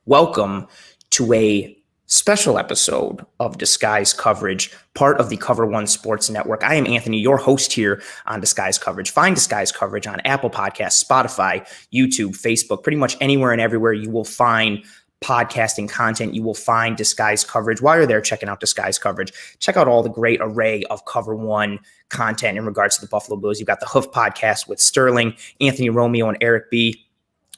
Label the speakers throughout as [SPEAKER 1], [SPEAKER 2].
[SPEAKER 1] Welcome to a special episode of Disguise Coverage, part of the Cover One Sports Network. I am Anthony, your host here on Disguise Coverage. Find Disguise Coverage on Apple Podcasts, Spotify, YouTube, Facebook, pretty much anywhere and everywhere you will find podcasting content. You will find Disguise Coverage. While you're there checking out Disguise Coverage, check out all the great array of Cover One content in regards to the Buffalo Bills. You've got the Hoof Podcast with Sterling, Anthony Romeo, and Eric B.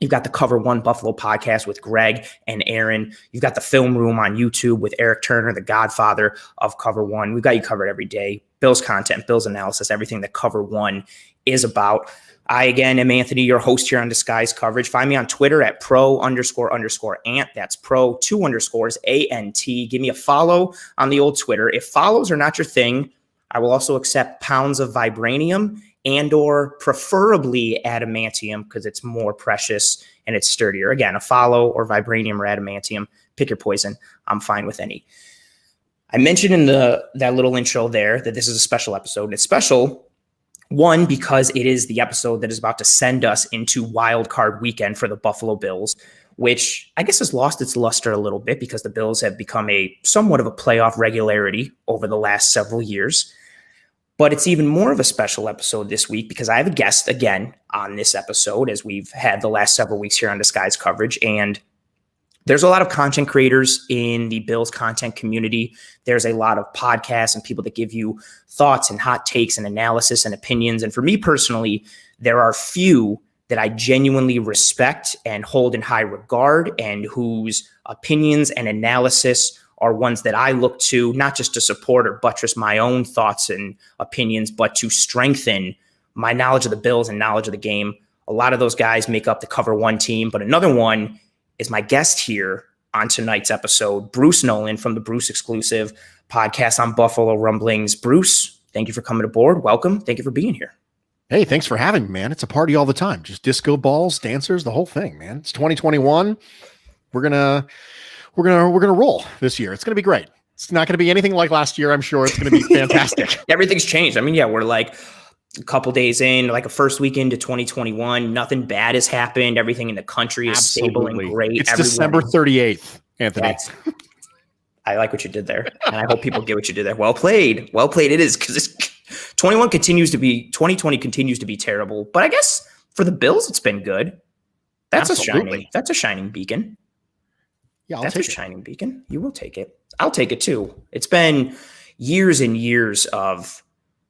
[SPEAKER 1] You've got the Cover One Buffalo podcast with Greg and Aaron. You've got the Film Room on YouTube with Eric Turner, the godfather of Cover One. We've got you covered every day. Bills content, Bills analysis, everything that Cover One is about. I, again, am Anthony, your host here on Disguise Coverage. Find me on Twitter at pro__ant. That's pro_ANT. Give me a follow on the old Twitter. If follows are not your thing, I will also accept pounds of vibranium and or preferably adamantium because it's more precious and it's sturdier. Again, a follow or vibranium or adamantium, pick your poison. I'm fine with any. I mentioned in that little intro there that this is a special episode. It's special, one, because it is the episode that is about to send us into wild card weekend for the Buffalo Bills, which I guess has lost its luster a little bit because the Bills have become somewhat of a playoff regularity over the last several years. But it's even more of a special episode this week because I have a guest again on this episode, as we've had the last several weeks here on Disguise Coverage. And there's a lot of content creators in the Bills content community. There's a lot of podcasts and people that give you thoughts and hot takes and analysis and opinions. And for me personally, there are few that I genuinely respect and hold in high regard and whose opinions and analysis are ones that I look to, not just to support or buttress my own thoughts and opinions, but to strengthen my knowledge of the Bills and knowledge of the game. A lot of those guys make up the Cover One team, but another one is my guest here on tonight's episode, Bruce Nolan from the Bruce Exclusive podcast on Buffalo Rumblings. Bruce, thank you for coming aboard. Welcome. Thank you for being here.
[SPEAKER 2] Hey, thanks for having me, man. It's a party all the time. Just disco balls, dancers, the whole thing, man. It's 2021. We're gonna roll this year. It's gonna be great. It's not gonna be anything like last year. I'm sure it's gonna be fantastic.
[SPEAKER 1] Everything's changed. I mean, yeah, we're like a couple days in, like a first week into 2021. Nothing bad has happened. Everything in the country is stable and great.
[SPEAKER 2] It's December 38th, Anthony.
[SPEAKER 1] I like what you did there, and I hope people get what you did there. Well played. Well played. It is, because 2020 continues to be terrible. But I guess for the Bills, it's been good. That's a shining beacon.
[SPEAKER 2] Yeah,
[SPEAKER 1] that's a shining beacon. You will take it. I'll take it too. It's been years and years of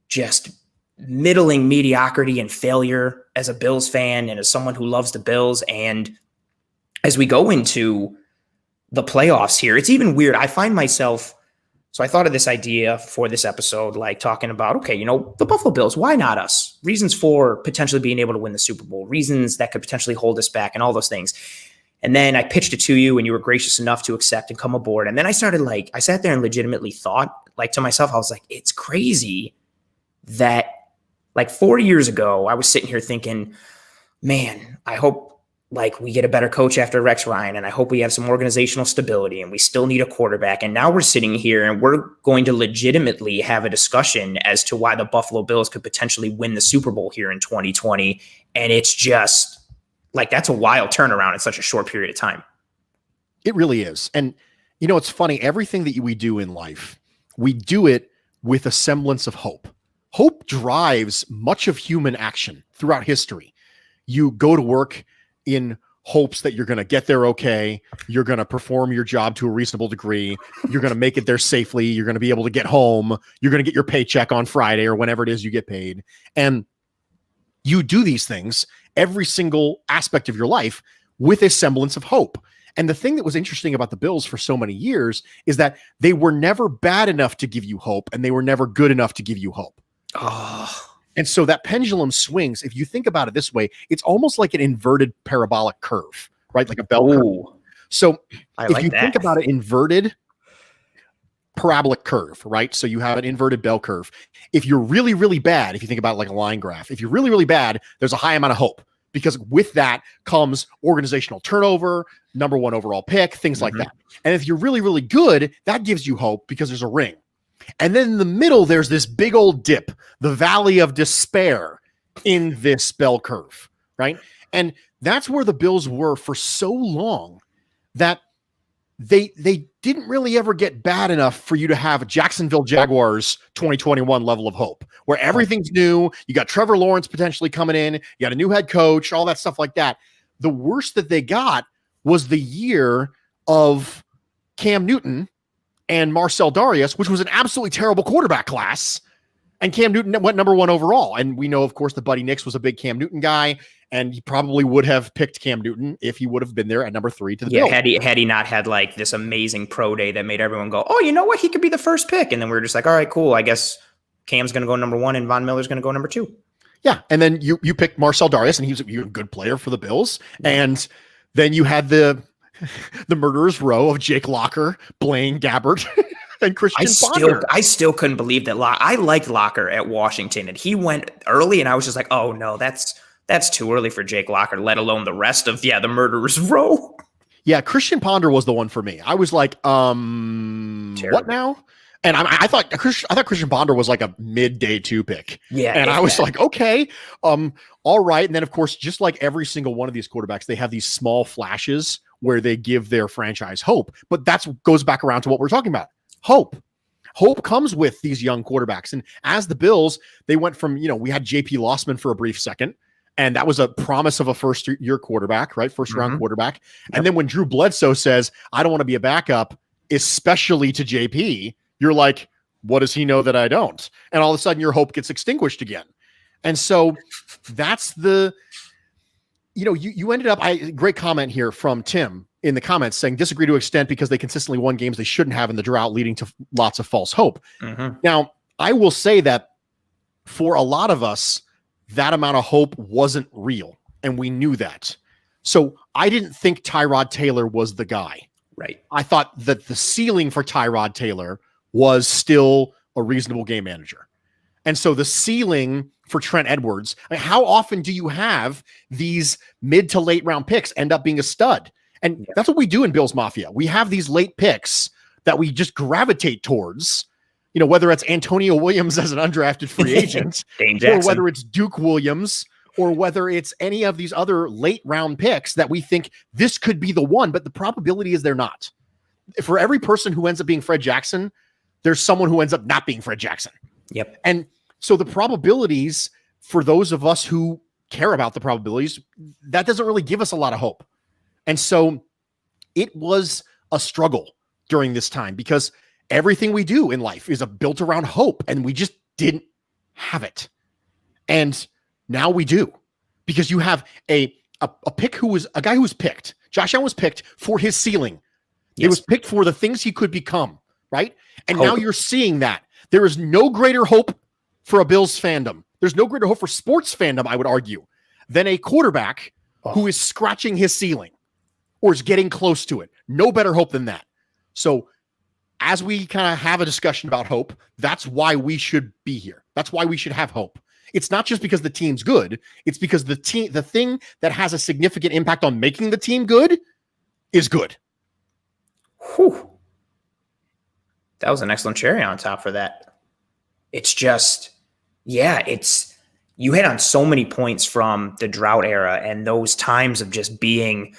[SPEAKER 1] just middling mediocrity and failure as a Bills fan and as someone who loves the Bills. And as we go into the playoffs here, it's even weird. I find myself, so I thought of this idea for this episode, like talking about, okay, the Buffalo Bills, why not us? Reasons for potentially being able to win the Super Bowl, reasons that could potentially hold us back and all those things. And then I pitched it to you and you were gracious enough to accept and come aboard. And then I sat there and legitimately thought to myself, I was like, it's crazy that 4 years ago, I was sitting here thinking, man, I hope we get a better coach after Rex Ryan. And I hope we have some organizational stability and we still need a quarterback. And now we're sitting here and we're going to legitimately have a discussion as to why the Buffalo Bills could potentially win the Super Bowl here in 2020. And it's just that's a wild turnaround in such a short period of time.
[SPEAKER 2] It really is. And, it's funny. Everything that we do in life, we do it with a semblance of hope. Hope drives much of human action throughout history. You go to work in hopes that you're going to get there okay. You're going to perform your job to a reasonable degree. You're going to make it there safely. You're going to be able to get home. You're going to get your paycheck on Friday or whenever it is you get paid. And you do these things every single aspect of your life with a semblance of hope. And the thing that was interesting about the Bills for so many years is that they were never bad enough to give you hope and they were never good enough to give you hope.
[SPEAKER 1] Oh.
[SPEAKER 2] And so that pendulum swings. If you think about it this way, it's almost like an inverted parabolic curve, right? Like a bell curve. So if you think about it, inverted parabolic curve, right? So you have an inverted bell curve. If you're really, really bad, if you think about it like a line graph, if you're really, really bad, there's a high amount of hope because with that comes organizational turnover, number one overall pick, things like that. And if you're really, really good, that gives you hope because there's a ring. And then in the middle, there's this big old dip, the valley of despair in this bell curve, right? And that's where the Bills were for so long that they didn't really ever get bad enough for you to have a Jacksonville Jaguars 2021 level of hope, where everything's new. You got Trevor Lawrence potentially coming in. You got a new head coach, all that stuff like that. The worst that they got was the year of Cam Newton and Marcel Darius, which was an absolutely terrible quarterback class. And Cam Newton went number 1 overall. And we know, of course, that Buddy Nix was a big Cam Newton guy, and he probably would have picked Cam Newton if he would have been there at number 3 to the Bills.
[SPEAKER 1] Had he not had like this amazing pro day that made everyone go, oh, you know what? He could be the first pick. And then we were just like, all right, cool. I guess Cam's going to go number 1 and Von Miller's going to go number 2.
[SPEAKER 2] Yeah. And then you picked Marcel Darius, and he was a good player for the Bills. And then you had the murderer's row of Jake Locker, Blaine Gabbert, and Christian Ponder.
[SPEAKER 1] I still couldn't believe that. I liked Locker at Washington, and he went early, and I was just like, oh no, that's too early for Jake Locker, let alone the rest of the murderer's row.
[SPEAKER 2] Yeah, Christian Ponder was the one for me. I was like, what now? And I thought Christian Ponder was like a mid-day 2 pick.
[SPEAKER 1] Yeah.
[SPEAKER 2] And I was like, okay, all right. And then, of course, just like every single one of these quarterbacks, they have these small flashes where they give their franchise hope. But that goes back around to what we're talking about. Hope. Hope comes with these young quarterbacks. And as the Bills, they went from, we had J.P. Lossman for a brief second, and that was a promise of a first-year quarterback, right? First-round quarterback. Yep. And then when Drew Bledsoe says, I don't want to be a backup, especially to J.P., you're like, what does he know that I don't? And all of a sudden your hope gets extinguished again. And so that's you ended up, great comment here from Tim in the comments saying disagree to extent because they consistently won games they shouldn't have in the drought, leading to lots of false hope. Now, I will say that for a lot of us, that amount of hope wasn't real. And we knew that. So I didn't think Tyrod Taylor was the guy.
[SPEAKER 1] Right.
[SPEAKER 2] I thought that the ceiling for Tyrod Taylor was still a reasonable game manager. And so the ceiling for Trent Edwards, how often do you have these mid to late round picks end up being a stud? And that's what we do in Bills Mafia. We have these late picks that we just gravitate towards, whether it's Antonio Williams as an undrafted free agent, or whether it's Duke Williams, or whether it's any of these other late round picks that we think this could be the one, but the probability is they're not. For every person who ends up being Fred Jackson, there's someone who ends up not being Fred Jackson.
[SPEAKER 1] Yep.
[SPEAKER 2] And so the probabilities for those of us who care about the probabilities, that doesn't really give us a lot of hope. And so it was a struggle during this time because everything we do in life is built around hope, and we just didn't have it. And now we do, because you have a pick who was a guy who was picked. Josh Allen was picked for his ceiling. Yes. It was picked for the things he could become, right? And now you're seeing that. There is no greater hope for a Bills fandom. There's no greater hope for sports fandom, I would argue, than a quarterback who is scratching his ceiling or is getting close to it. No better hope than that. So as we kind of have a discussion about hope, that's why we should be here. That's why we should have hope. It's not just because the team's good. It's because the thing that has a significant impact on making the team good is good.
[SPEAKER 1] Whew. That was an excellent cherry on top for that. It's just, you hit on so many points from the drought era and those times of just being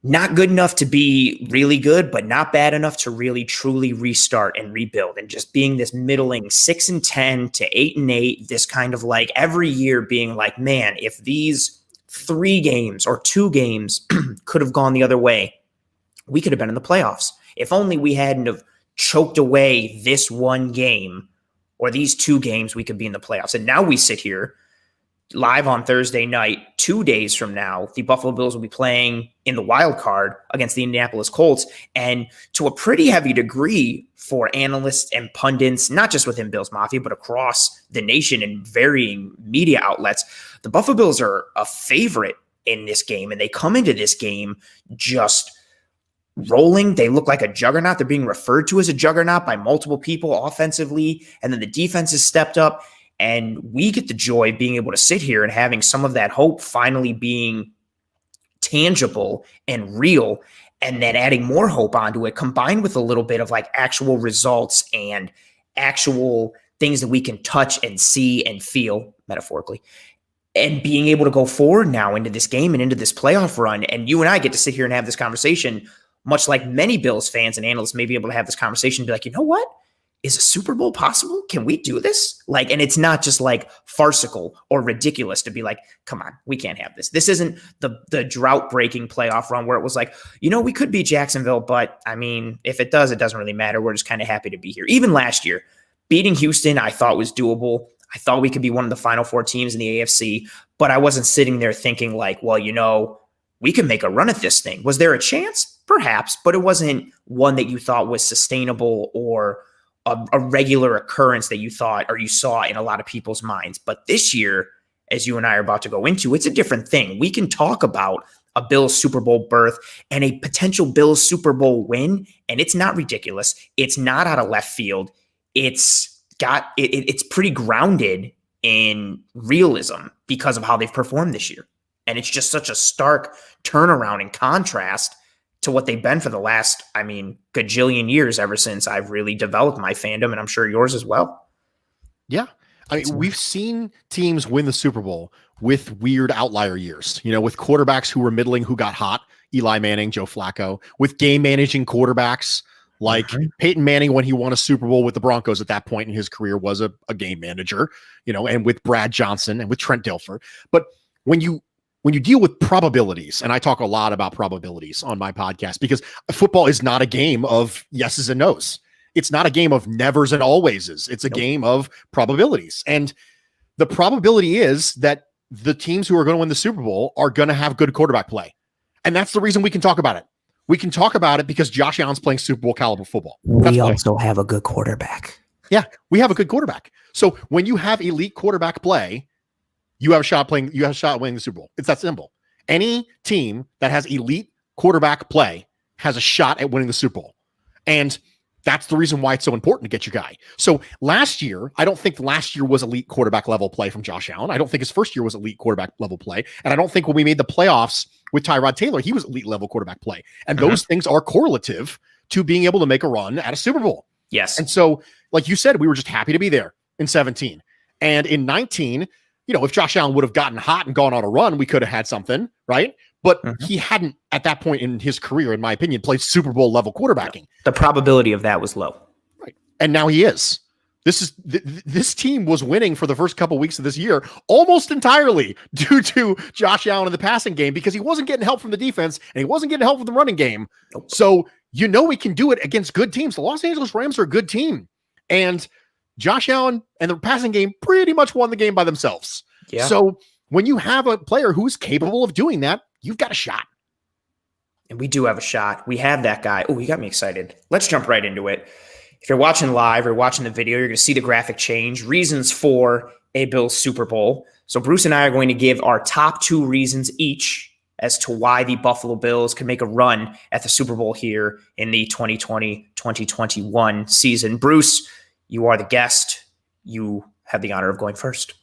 [SPEAKER 1] not good enough to be really good, but not bad enough to really truly restart and rebuild, and just being this middling 6-10 to 8-8, this kind of like every year being like, man, if these 3 games or 2 games could have gone the other way, we could have been in the playoffs. If only we hadn't have choked away this one game or these 2 games, we could be in the playoffs. And now we sit here live on Thursday night, 2 days from now, the Buffalo Bills will be playing in the wild card against the Indianapolis Colts. And to a pretty heavy degree for analysts and pundits, not just within Bills Mafia, but across the nation and varying media outlets, the Buffalo Bills are a favorite in this game. And they come into this game just rolling. They look like a juggernaut. They're being referred to as a juggernaut by multiple people offensively. And then the defense has stepped up. And we get the joy of being able to sit here and having some of that hope finally being tangible and real, and then adding more hope onto it, combined with a little bit of like actual results and actual things that we can touch and see and feel, metaphorically, and being able to go forward now into this game and into this playoff run. And you and I get to sit here and have this conversation, much like many Bills fans and analysts may be able to have this conversation and be like, you know what? Is a Super Bowl possible? Can we do this? Like, and it's not just like farcical or ridiculous to be like, come on, we can't have this. This isn't the drought breaking playoff run where it was like, we could beat Jacksonville, but I mean, if it does, it doesn't really matter. We're just kind of happy to be here. Even last year, beating Houston, I thought was doable. I thought we could be one of the final four teams in the AFC, but I wasn't sitting there thinking like, well, we can make a run at this thing. Was there a chance? Perhaps, but it wasn't one that you thought was sustainable or a regular occurrence that you thought or you saw in a lot of people's minds. But this year, as you and I are about to go into, it's a different thing. We can talk about a Bills Super Bowl berth and a potential Bills Super Bowl win, and it's not ridiculous. It's not out of left field. It's pretty grounded in realism because of how they've performed this year. And it's just such a stark turnaround and contrast to what they've been for the last, gajillion years ever since I've really developed my fandom, and I'm sure yours as well.
[SPEAKER 2] Yeah. We've seen teams win the Super Bowl with weird outlier years, with quarterbacks who were middling, who got hot, Eli Manning, Joe Flacco, with game managing quarterbacks like Peyton Manning when he won a Super Bowl with the Broncos at that point in his career was a game manager, and with Brad Johnson and with Trent Dilfer. But when you deal with probabilities, and I talk a lot about probabilities on my podcast because football is not a game of yeses and nos. It's not a game of nevers and alwayses. It's a game of probabilities. And the probability is that the teams who are going to win the Super Bowl are going to have good quarterback play. And that's the reason we can talk about it. We can talk about it because Josh Allen's playing Super Bowl caliber football.
[SPEAKER 1] We also have a good quarterback.
[SPEAKER 2] Yeah, we have a good quarterback. So when you have elite quarterback play, you have a shot winning the Super Bowl. It's that simple. Any team that has elite quarterback play has a shot at winning the Super Bowl. And that's the reason why it's so important to get your guy. So last year, I don't think last year was elite quarterback level play from Josh Allen. I don't think his first year was elite quarterback level play. And I don't think when we made the playoffs with Tyrod Taylor, he was elite level quarterback play. And those things are correlative to being able to make a run at a Super Bowl.
[SPEAKER 1] Yes.
[SPEAKER 2] And so, like you said, we were just happy to be there in 17. And in 19, if Josh Allen would have gotten hot and gone on a run, we could have had something, right? But he hadn't, at that point in his career, in my opinion, played Super Bowl level quarterbacking.
[SPEAKER 1] The probability of that was low.
[SPEAKER 2] Right. And now he is. This team was winning for the first couple weeks of this year almost entirely due to Josh Allen in the passing game because he wasn't getting help from the defense and he wasn't getting help from the running game. Nope. So we can do it against good teams. The Los Angeles Rams are a good team. And Josh Allen and the passing game pretty much won the game by themselves. Yeah. So when you have a player who's capable of doing that, you've got a shot.
[SPEAKER 1] And we do have a shot. We have that guy. Oh, you got me excited. Let's jump right into it. If you're watching live or watching the video, you're going to see the graphic change. Reasons for a Bills Super Bowl. So Bruce and I are going to give our top 2 reasons each as to why the Buffalo Bills can make a run at the Super Bowl here in the 2020-2021 season. Bruce, you are the guest. You have the honor of going first.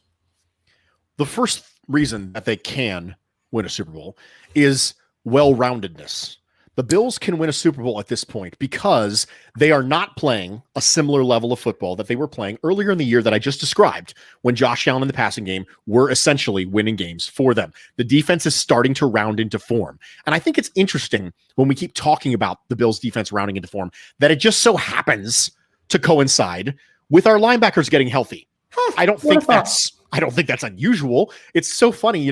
[SPEAKER 2] The first reason that they can win a Super Bowl is well-roundedness. The Bills can win a Super Bowl at this point because they are not playing a similar level of football that they were playing earlier in the year that I just described when Josh Allen in the passing game were essentially winning games for them. The defense is starting to round into form. And I think it's interesting when we keep talking about the Bills defense rounding into form that it just so happens to coincide with our linebackers getting healthy. I don't think that's unusual. It's so funny.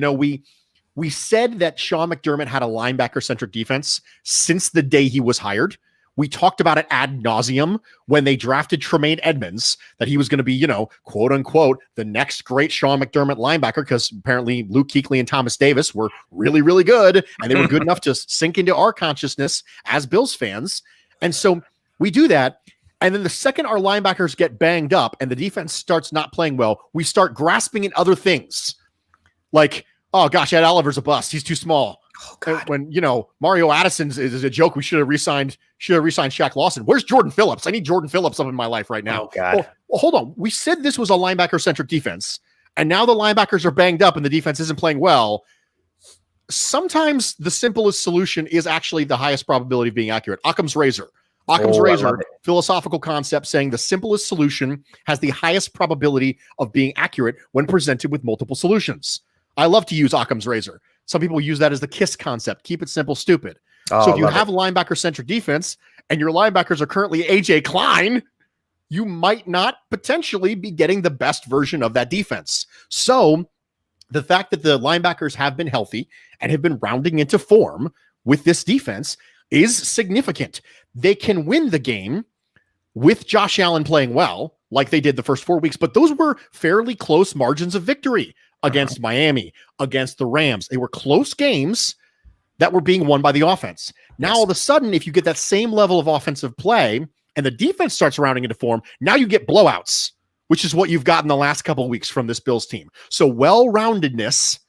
[SPEAKER 2] We said that Sean McDermott had a linebacker-centric defense since the day he was hired. We talked about it ad nauseum when they drafted Tremaine Edmonds, that he was going to be, quote unquote, the next great Sean McDermott linebacker, because apparently Luke Kuechly and Thomas Davis were really, really good, and they were good enough to sink into our consciousness as Bills fans. And so we do that. And then the second our linebackers get banged up and the defense starts not playing well, we start grasping at other things. Like, oh gosh, Ed Oliver's a bust. He's too small.
[SPEAKER 1] Oh, God.
[SPEAKER 2] When, Mario Addison is a joke. We should have re-signed Shaq Lawson. Where's Jordan Phillips? I need Jordan Phillips up in my life right now.
[SPEAKER 1] Oh, God.
[SPEAKER 2] Well, hold on. We said this was a linebacker-centric defense, and now the linebackers are banged up and the defense isn't playing well. Sometimes the simplest solution is actually the highest probability of being accurate. Occam's razor. Occam's razor, philosophical concept saying the simplest solution has the highest probability of being accurate when presented with multiple solutions. I love to use Occam's razor. Some people use that as the KISS concept. Keep it simple, stupid.
[SPEAKER 1] Oh,
[SPEAKER 2] So if you
[SPEAKER 1] love
[SPEAKER 2] have
[SPEAKER 1] it.
[SPEAKER 2] a linebacker-centric defense and your linebackers are currently A.J. Klein, you might not potentially be getting the best version of that defense. So the fact that the linebackers have been healthy and have been rounding into form with this defense is significant. They can win the game with Josh Allen playing well, like they did the first 4 weeks, but those were fairly close margins of victory against Miami, against the Rams. They were close games that were being won by the offense. Now, all of a sudden, if you get that same level of offensive play and the defense starts rounding into form, now you get blowouts, which is what you've gotten the last couple of weeks from this Bills team. So well-roundedness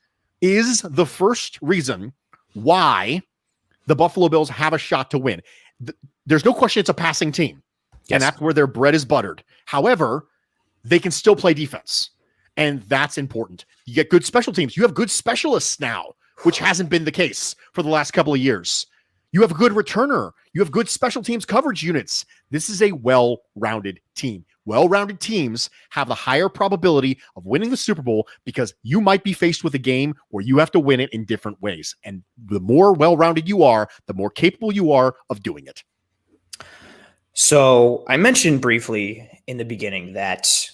[SPEAKER 2] is the first reason why the Buffalo Bills have a shot to win. There's no question it's a passing team, and that's where their bread is buttered. However, they can still play defense, and that's important. You get good special teams. You have good specialists now, which hasn't been the case for the last couple of years. You have a good returner. You have good special teams coverage units. This is a well-rounded team. Well-rounded teams have the higher probability of winning the Super Bowl because you might be faced with a game where you have to win it in different ways. And the more well-rounded you are, the more capable you are of doing it.
[SPEAKER 1] So I mentioned briefly in the beginning that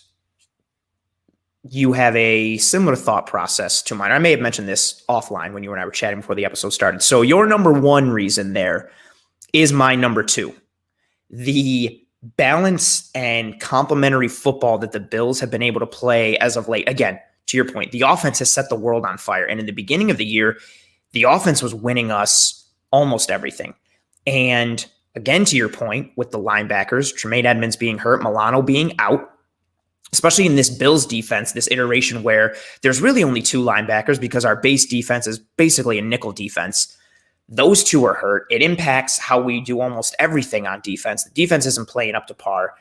[SPEAKER 1] you have a similar thought process to mine. I may have mentioned this offline when you and I were chatting before the episode started. So your number one reason there is my number two. The balance and complementary football that the Bills have been able to play as of late. Again, to your point, the offense has set the world on fire. And in the beginning of the year, the offense was winning us almost everything. And again, to your point, with the linebackers, Tremaine Edmonds being hurt, Milano being out, especially in this Bills defense, this iteration where there's really only two linebackers because our base defense is basically a nickel defense. Those two are hurt. It impacts how we do almost everything on defense. The defense isn't playing up to par.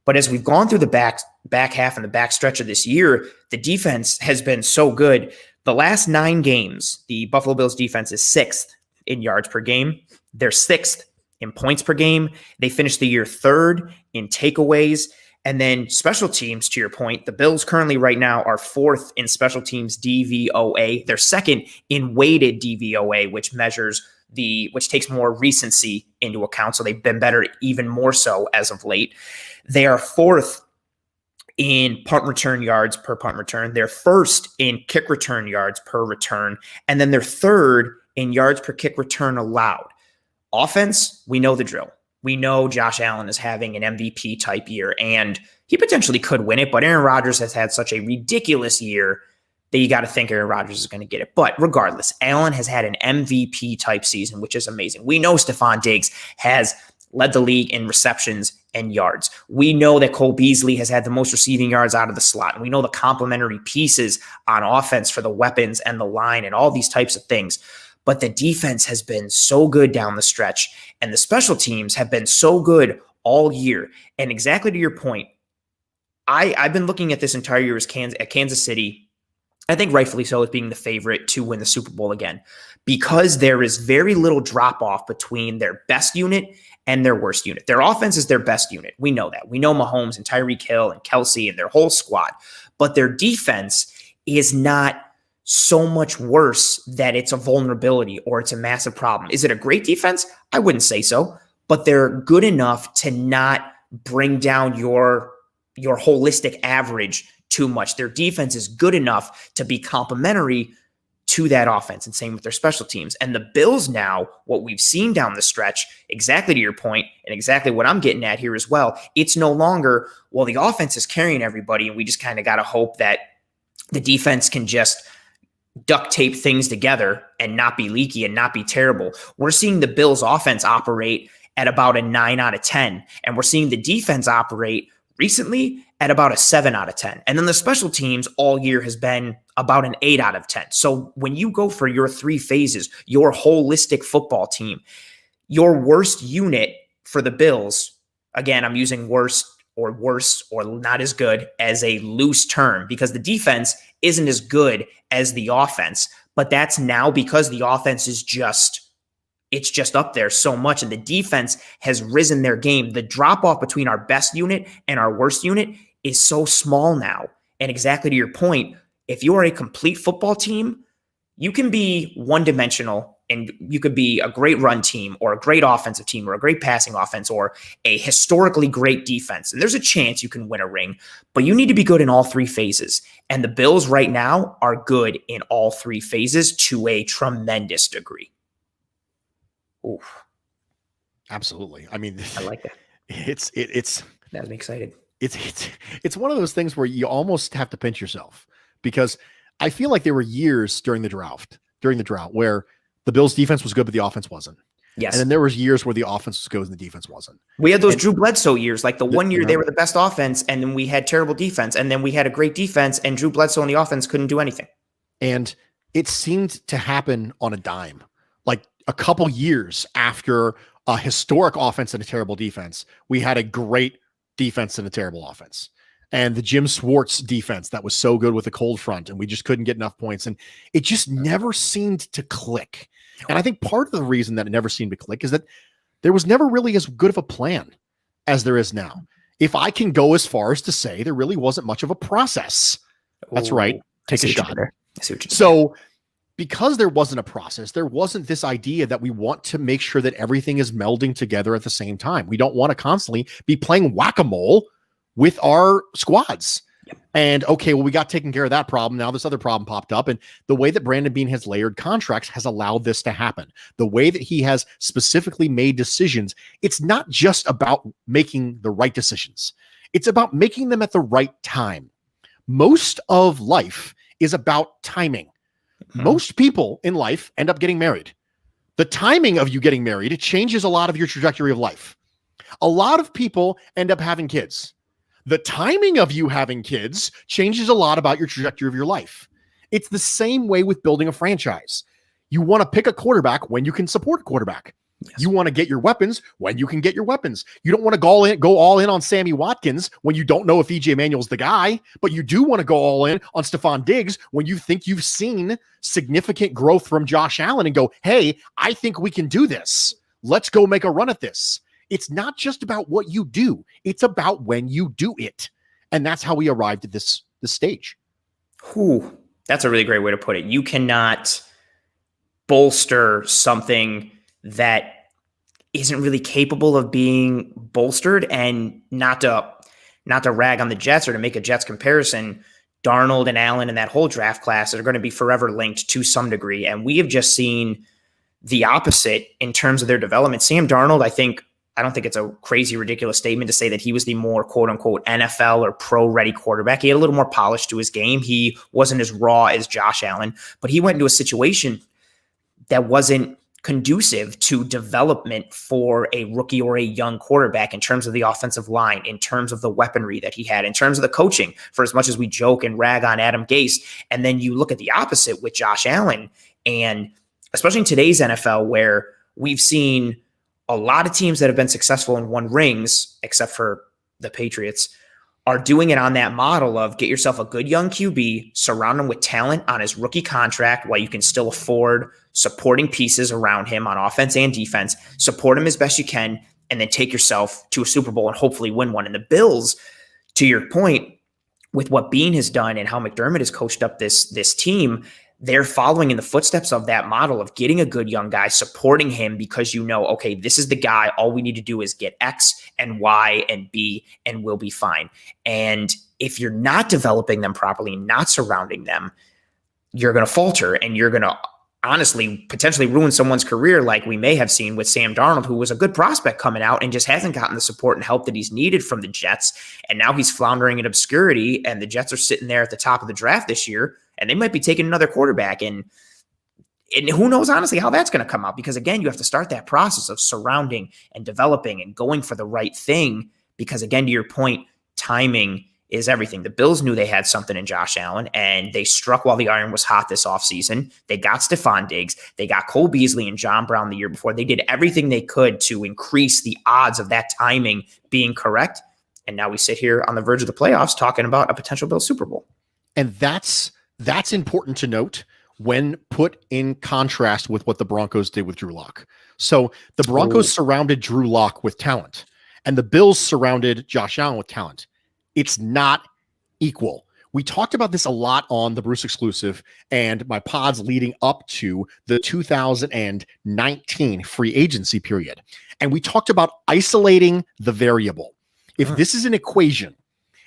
[SPEAKER 1] But as we've gone through the back half and the back stretch of this year, the defense has been so good. The last 9 games, the Buffalo Bills defense is 6th in yards per game. They're 6th in points per game. They finished the year 3rd in takeaways. And then special teams, to your point, the Bills currently right now are 4th in special teams DVOA. They're 2nd in weighted DVOA, which takes more recency into account. So they've been better even more so as of late. They are 4th in punt return yards per punt return. They're 1st in kick return yards per return. And then they're 3rd in yards per kick return allowed. Offense, we know the drill. We know Josh Allen is having an MVP type year, and he potentially could win it, but Aaron Rodgers has had such a ridiculous year that you got to think Aaron Rodgers is going to get it. But regardless, Allen has had an MVP type season, which is amazing. We know Stephon Diggs has led the league in receptions and yards. We know that Cole Beasley has had the most receiving yards out of the slot. And we know the complementary pieces on offense for the weapons and the line and all these types of things. But the defense has been so good down the stretch, and the special teams have been so good all year. And exactly to your point, I've been looking at this entire year as Kansas City, I think rightfully so, as being the favorite to win the Super Bowl again, because there is very little drop-off between their best unit and their worst unit. Their offense is their best unit. We know that. We know Mahomes and Tyreek Hill and Kelsey and their whole squad. But their defense is not so much worse that it's a vulnerability or it's a massive problem. Is it a great defense? I wouldn't say so, but they're good enough to not bring down your holistic average too much. Their defense is good enough to be complementary to that offense, and same with their special teams. And the Bills now, what we've seen down the stretch, exactly to your point, and exactly what I'm getting at here as well, it's no longer, well, the offense is carrying everybody, and we just kind of got to hope that the defense can just duct tape things together and not be leaky and not be terrible. We're seeing the Bills offense operate at about a 9 out of 10. And we're seeing the defense operate recently at about a 7 out of 10. And then the special teams all year has been about an 8 out of 10. So when you go for your 3 phases, your holistic football team, your worst unit for the Bills, again, I'm using worst or worse or not as good as a loose term because the defense isn't as good as the offense, but that's now because the offense is it's just up there so much and the defense has risen their game. The drop off between our best unit and our worst unit is so small now. And exactly to your point, if you are a complete football team, you can be one-dimensional and you could be a great run team or a great offensive team or a great passing offense or a historically great defense. And there's a chance you can win a ring, but you need to be good in all three phases. And the Bills right now are good in all three phases to a tremendous degree. Oof.
[SPEAKER 2] Absolutely. I mean,
[SPEAKER 1] I like that.
[SPEAKER 2] It's
[SPEAKER 1] that has me excited.
[SPEAKER 2] It's one of those things where you almost have to pinch yourself, because I feel like there were years during the drought where the Bills defense was good, but the offense wasn't.
[SPEAKER 1] Yes.
[SPEAKER 2] And then there was years where the offense was good and the defense wasn't.
[SPEAKER 1] We had those Drew Bledsoe years, like the 1 year they were the best offense, and then we had terrible defense, and then we had a great defense, and Drew Bledsoe and the offense couldn't do anything.
[SPEAKER 2] And it seemed to happen on a dime. Like a couple years after a historic offense and a terrible defense, we had a great defense and a terrible offense. And the Jim Schwartz defense that was so good with the cold front, and we just couldn't get enough points. And it just never seemed to click. And I think part of the reason that it never seemed to click is that there was never really as good of a plan as there is now. If I can go as far as to say there really wasn't much of a process. That's right. Take a shot. So because there wasn't a process, there wasn't this idea that we want to make sure that everything is melding together at the same time. We don't want to constantly be playing whack-a-mole with our squads. And okay, well, we got taken care of that problem. Now this other problem popped up. And the way that Brandon Beane has layered contracts has allowed this to happen. The way that he has specifically made decisions, it's not just about making the right decisions. It's about making them at the right time. Most of life is about timing. Most people in life end up getting married. The timing of you getting married changes a lot of your trajectory of life. A lot of people end up having kids. The timing of you having kids changes a lot about your trajectory of your life. It's the same way with building a franchise. You want to pick a quarterback when you can support a quarterback. Yes. You want to get your weapons when you can get your weapons. You don't want to go all in on Sammy Watkins when you don't know if EJ Manuel's the guy, but you do want to go all in on Stephon Diggs when you think you've seen significant growth from Josh Allen and go, hey, I think we can do this. Let's go make a run at this. It's not just about what you do. It's about when you do it. And that's how we arrived at this stage.
[SPEAKER 1] Whew, that's a really great way to put it. You cannot bolster something that isn't really capable of being bolstered. And not to rag on the Jets or to make a Jets comparison, Darnold and Allen and that whole draft class are going to be forever linked to some degree. And we have just seen the opposite in terms of their development. Sam Darnold, I don't think it's a crazy, ridiculous statement to say that he was the more quote unquote NFL or pro ready quarterback. He had a little more polish to his game. He wasn't as raw as Josh Allen, but he went into a situation that wasn't conducive to development for a rookie or a young quarterback in terms of the offensive line, in terms of the weaponry that he had, in terms of the coaching, for as much as we joke and rag on Adam Gase. And then you look at the opposite with Josh Allen, and especially in today's NFL, where we've seen a lot of teams that have been successful and won rings, except for the Patriots, are doing it on that model of get yourself a good young QB, surround him with talent on his rookie contract while you can still afford supporting pieces around him on offense and defense, support him as best you can, and then take yourself to a Super Bowl and hopefully win one. And the Bills, to your point, with what Beane has done and how McDermott has coached up this team, they're following in the footsteps of that model of getting a good young guy, supporting him because you know, okay, this is the guy. All we need to do is get X and Y and B and we'll be fine. And if you're not developing them properly, not surrounding them, you're going to falter and you're going to honestly potentially ruin someone's career, like we may have seen with Sam Darnold, who was a good prospect coming out and just hasn't gotten the support and help that he's needed from the Jets. And now he's floundering in obscurity, and the Jets are sitting there at the top of the draft this year, and they might be taking another quarterback. And who knows, honestly, how that's going to come out, because again, you have to start that process of surrounding and developing and going for the right thing. Because again, to your point, timing is everything. The Bills knew they had something in Josh Allen, and they struck while the iron was hot this offseason. They got Stephon Diggs. They got Cole Beasley and John Brown the year before. They did everything they could to increase the odds of that timing being correct. And now we sit here on the verge of the playoffs talking about a potential Bills Super Bowl.
[SPEAKER 2] And that's important to note when put in contrast with what the Broncos did with Drew Lock. So the Broncos surrounded Drew Lock with talent, and the Bills surrounded Josh Allen with talent. It's not equal. we talked about this a lot on the Bruce exclusive and my pods leading up to the 2019 free agency period. And we talked about isolating the variable. If this is an equation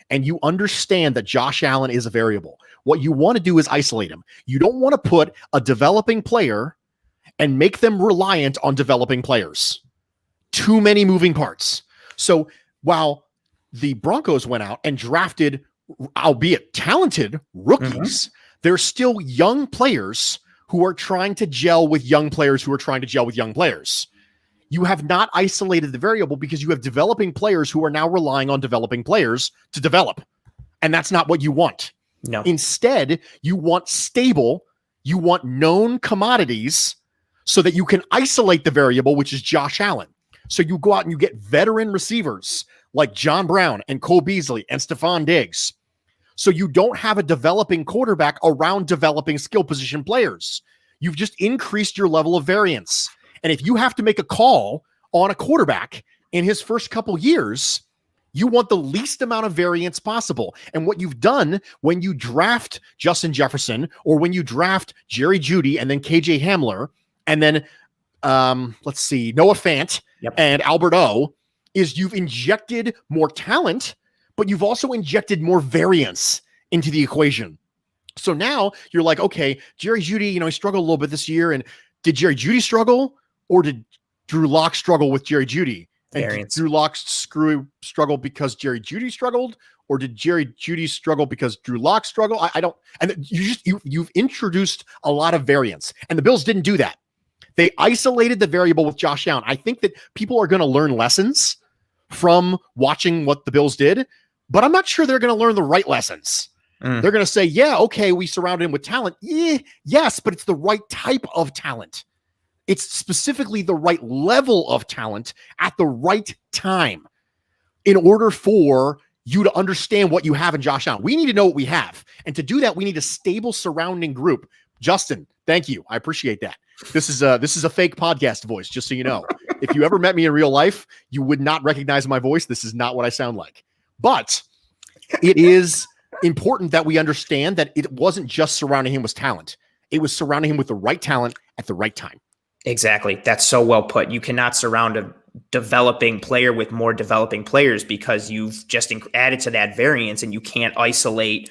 [SPEAKER 2] and you understand that Josh Allen is a variable, what you want to do is isolate him. You don't want to put a developing player and make them reliant on developing players. Too many moving parts. So while the Broncos went out and drafted, albeit talented rookies, there's still young players who are trying to gel with young players who are trying to gel with young players. You have not isolated the variable because you have developing players who are now relying on developing players to develop. And that's not what you want.
[SPEAKER 1] No.
[SPEAKER 2] Instead, you want stable, you want known commodities so that you can isolate the variable, which is Josh Allen. So you go out and you get veteran receivers like John Brown and Cole Beasley and Stephon Diggs. So you don't have a developing quarterback around developing skill position players. You've just increased your level of variance. And if you have to make a call on a quarterback in his first couple years, you want the least amount of variance possible. And what you've done when you draft Justin Jefferson or when you draft Jerry Jeudy and then KJ Hamler and then Noah Fant and Albert O is you've injected more talent, but you've also injected more variance into the equation. So now you're like, okay, Jerry Jeudy, he struggled a little bit this year. And did Jerry Jeudy struggle or did Drew Lock struggle with Jerry Jeudy? And
[SPEAKER 1] Variance.
[SPEAKER 2] Did Drew Lock struggle because Jerry Jeudy struggled, or did Jerry Jeudy struggle because Drew Lock struggled? I don't. And you've introduced a lot of variance, and the Bills didn't do that. They isolated the variable with Josh Allen. I think that people are going to learn lessons from watching what the Bills did, but I'm not sure they're going to learn the right lessons. They're going to say, yeah, okay, we surrounded him with talent. Yes, but it's the right type of talent. It's specifically the right level of talent at the right time in order for you to understand what you have in Josh Allen. We need to know what we have. And to do that, we need a stable surrounding group. Justin, thank you. I appreciate that. This is a fake podcast voice, just so you know. If you ever met me in real life, you would not recognize my voice. This is not what I sound like. But it is important that we understand that it wasn't just surrounding him with talent. It was surrounding him with the right talent at the right time.
[SPEAKER 1] Exactly. That's so well put. You cannot surround a developing player with more developing players because you've just added to that variance, and you can't isolate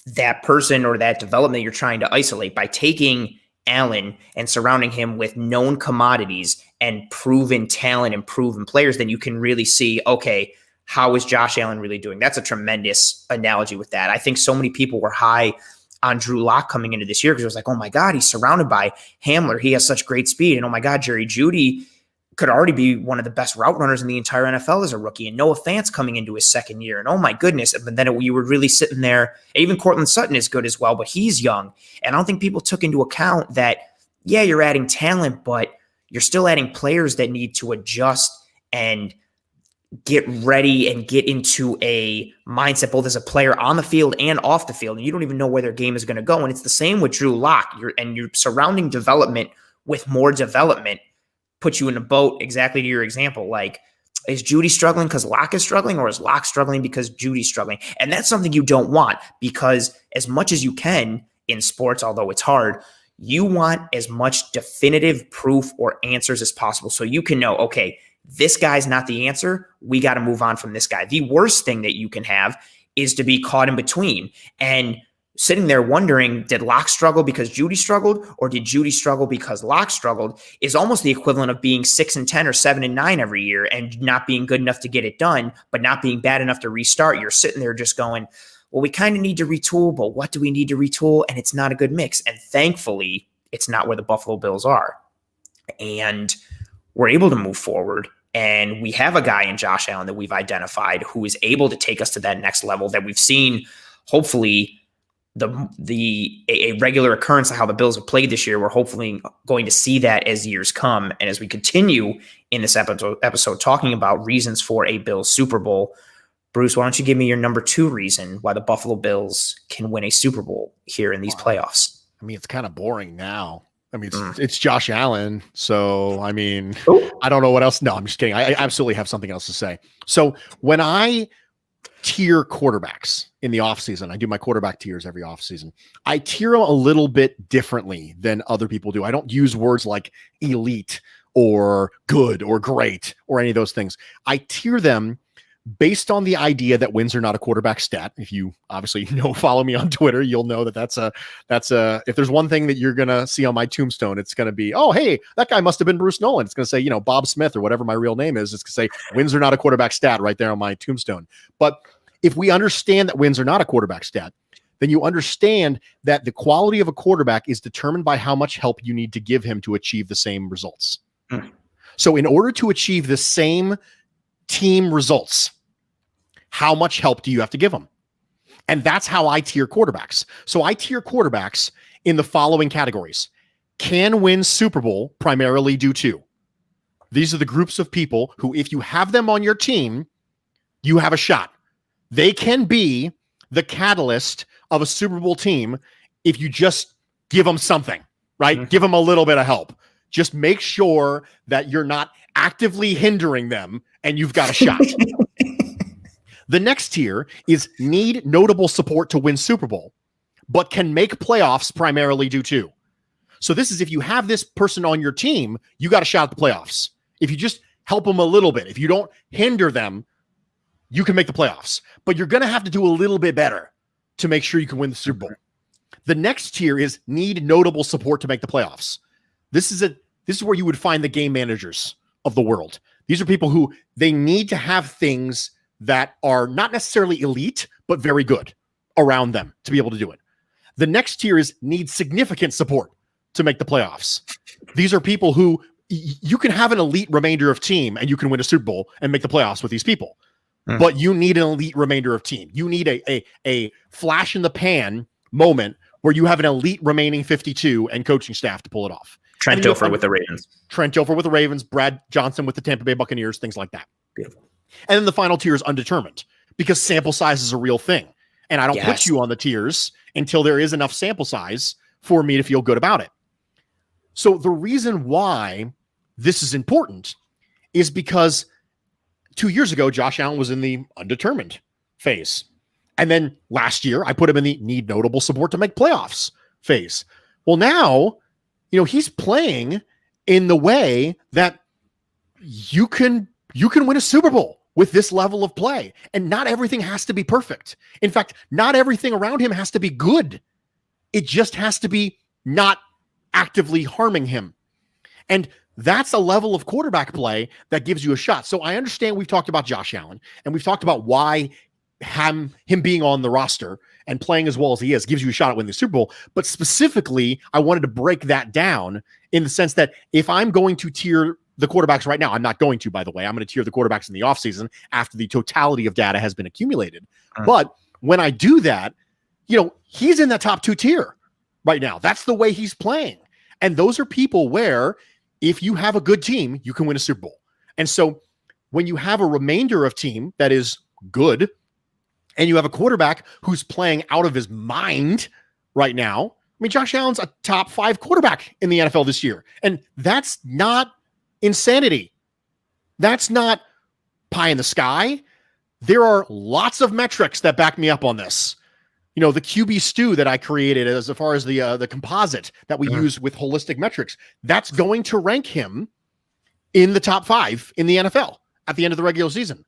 [SPEAKER 1] that person or that development you're trying to isolate by taking Allen and surrounding him with known commodities and proven talent and proven players. Then you can really see, okay, how is Josh Allen really doing? That's a tremendous analogy with that. I think so many people were high on Drew Lock coming into this year because it was like, oh my God, he's surrounded by Hamler. He has such great speed. And oh my God, Jerry Jeudy could already be one of the best route runners in the entire NFL as a rookie. And Noah Fant's coming into his second year. And oh my goodness. But then you were really sitting there. Even Cortland Sutton is good as well, but he's young. And I don't think people took into account that, yeah, you're adding talent, but you're still adding players that need to adjust and get ready and get into a mindset, both as a player on the field and off the field. And you don't even know where their game is going to go. And it's the same with Drew Lock. You're surrounding development with more development puts you in a boat exactly to your example. Like, is Jeudy struggling because Lock is struggling, or is Lock struggling because Judy's struggling? And that's something you don't want, because as much as you can in sports, although it's hard, you want as much definitive proof or answers as possible so you can know, okay, this guy's not the answer. We got to move on from this guy. The worst thing that you can have is to be caught in between and sitting there wondering, did Lock struggle because Jeudy struggled, or did Jeudy struggle because Lock struggled, is almost the equivalent of being 6-10 or 7-9 every year and not being good enough to get it done, but not being bad enough to restart. You're sitting there just going, well, we kind of need to retool, but what do we need to retool? And it's not a good mix. And thankfully, it's not where the Buffalo Bills are. And we're able to move forward. And we have a guy in Josh Allen that we've identified who is able to take us to that next level that we've seen, hopefully, a regular occurrence of how the Bills have played this year. We're hopefully going to see that as years come. And as we continue in this episode talking about reasons for a Bills Super Bowl, Bruce, why don't you give me your number 2 reason why the Buffalo Bills can win a Super Bowl here in these playoffs?
[SPEAKER 2] I mean, it's kind of boring now. I mean, it's Josh Allen. So, I mean, I don't know what else. No, I'm just kidding. I absolutely have something else to say. So when I tier quarterbacks in the offseason. I do my quarterback tiers every offseason. I tier them a little bit differently than other people do. I don't use words like elite or good or great or any of those things. I tier them based on the idea that wins are not a quarterback stat. If you obviously follow me on Twitter, you'll know that that's if there's one thing that you're going to see on my tombstone, it's going to be, oh, hey, that guy must've been Bruce Nolan. It's going to say, Bob Smith or whatever my real name is. It's going to say wins are not a quarterback stat right there on my tombstone. But if we understand that wins are not a quarterback stat, then you understand that the quality of a quarterback is determined by how much help you need to give him to achieve the same results. So in order to achieve the same team results, how much help do you have to give them? And that's how I tier quarterbacks. So I tier quarterbacks in the following categories. Can win Super Bowl primarily due to. These are the groups of people who, if you have them on your team, you have a shot. They can be the catalyst of a Super Bowl team if you just give them something, right? Mm-hmm. Give them a little bit of help. Just make sure that you're not actively hindering them and you've got a shot. The next tier is need notable support to win Super Bowl, but can make playoffs primarily due to. So this is if you have this person on your team, you got a shot at the playoffs. If you just help them a little bit, if you don't hinder them, you can make the playoffs. But you're going to have to do a little bit better to make sure you can win the Super Bowl. The next tier is need notable support to make the playoffs. This is where you would find the game managers of the world. These are people who they need to have things that are not necessarily elite, but very good around them to be able to do it. The next tier is need significant support to make the playoffs. These are people who you can have an elite remainder of team and you can win a Super Bowl and make the playoffs with these people. But you need an elite remainder of team. You need a flash in the pan moment where you have an elite remaining 52 and coaching staff to pull it off.
[SPEAKER 1] Trent Dilfer with the Ravens.
[SPEAKER 2] Trent Dilfer with the Ravens, Brad Johnson with the Tampa Bay Buccaneers, things like that.
[SPEAKER 1] Beautiful.
[SPEAKER 2] And then the final tier is undetermined because sample size is a real thing. And I don't put you on the tiers until there is enough sample size for me to feel good about it. So the reason why this is important is because 2 years ago, Josh Allen was in the undetermined phase. And then last year, I put him in the need notable support to make playoffs phase. Well, now, he's playing in the way that you can win a Super Bowl with this level of play. And not everything has to be perfect. In fact, not everything around him has to be good. It just has to be not actively harming him. And that's a level of quarterback play that gives you a shot. So I understand we've talked about Josh Allen and we've talked about why him being on the roster and playing as well as he is gives you a shot at winning the Super Bowl. But specifically, I wanted to break that down in the sense that if I'm going to tier the quarterbacks right now, I'm not going to, by the way, I'm going to tier the quarterbacks in the offseason after the totality of data has been accumulated. But when I do that, he's in that top 2 tier right now. That's the way he's playing. And those are people where if you have a good team, you can win a Super Bowl. And so when you have a remainder of team that is good and you have a quarterback who's playing out of his mind right now, Josh Allen's a top 5 quarterback in the NFL this year. And that's not insanity. That's not pie in the sky. There are lots of metrics that back me up on this. The QB stew that I created as far as the composite that we use with holistic metrics, that's going to rank him in the top 5 in the NFL at the end of the regular season.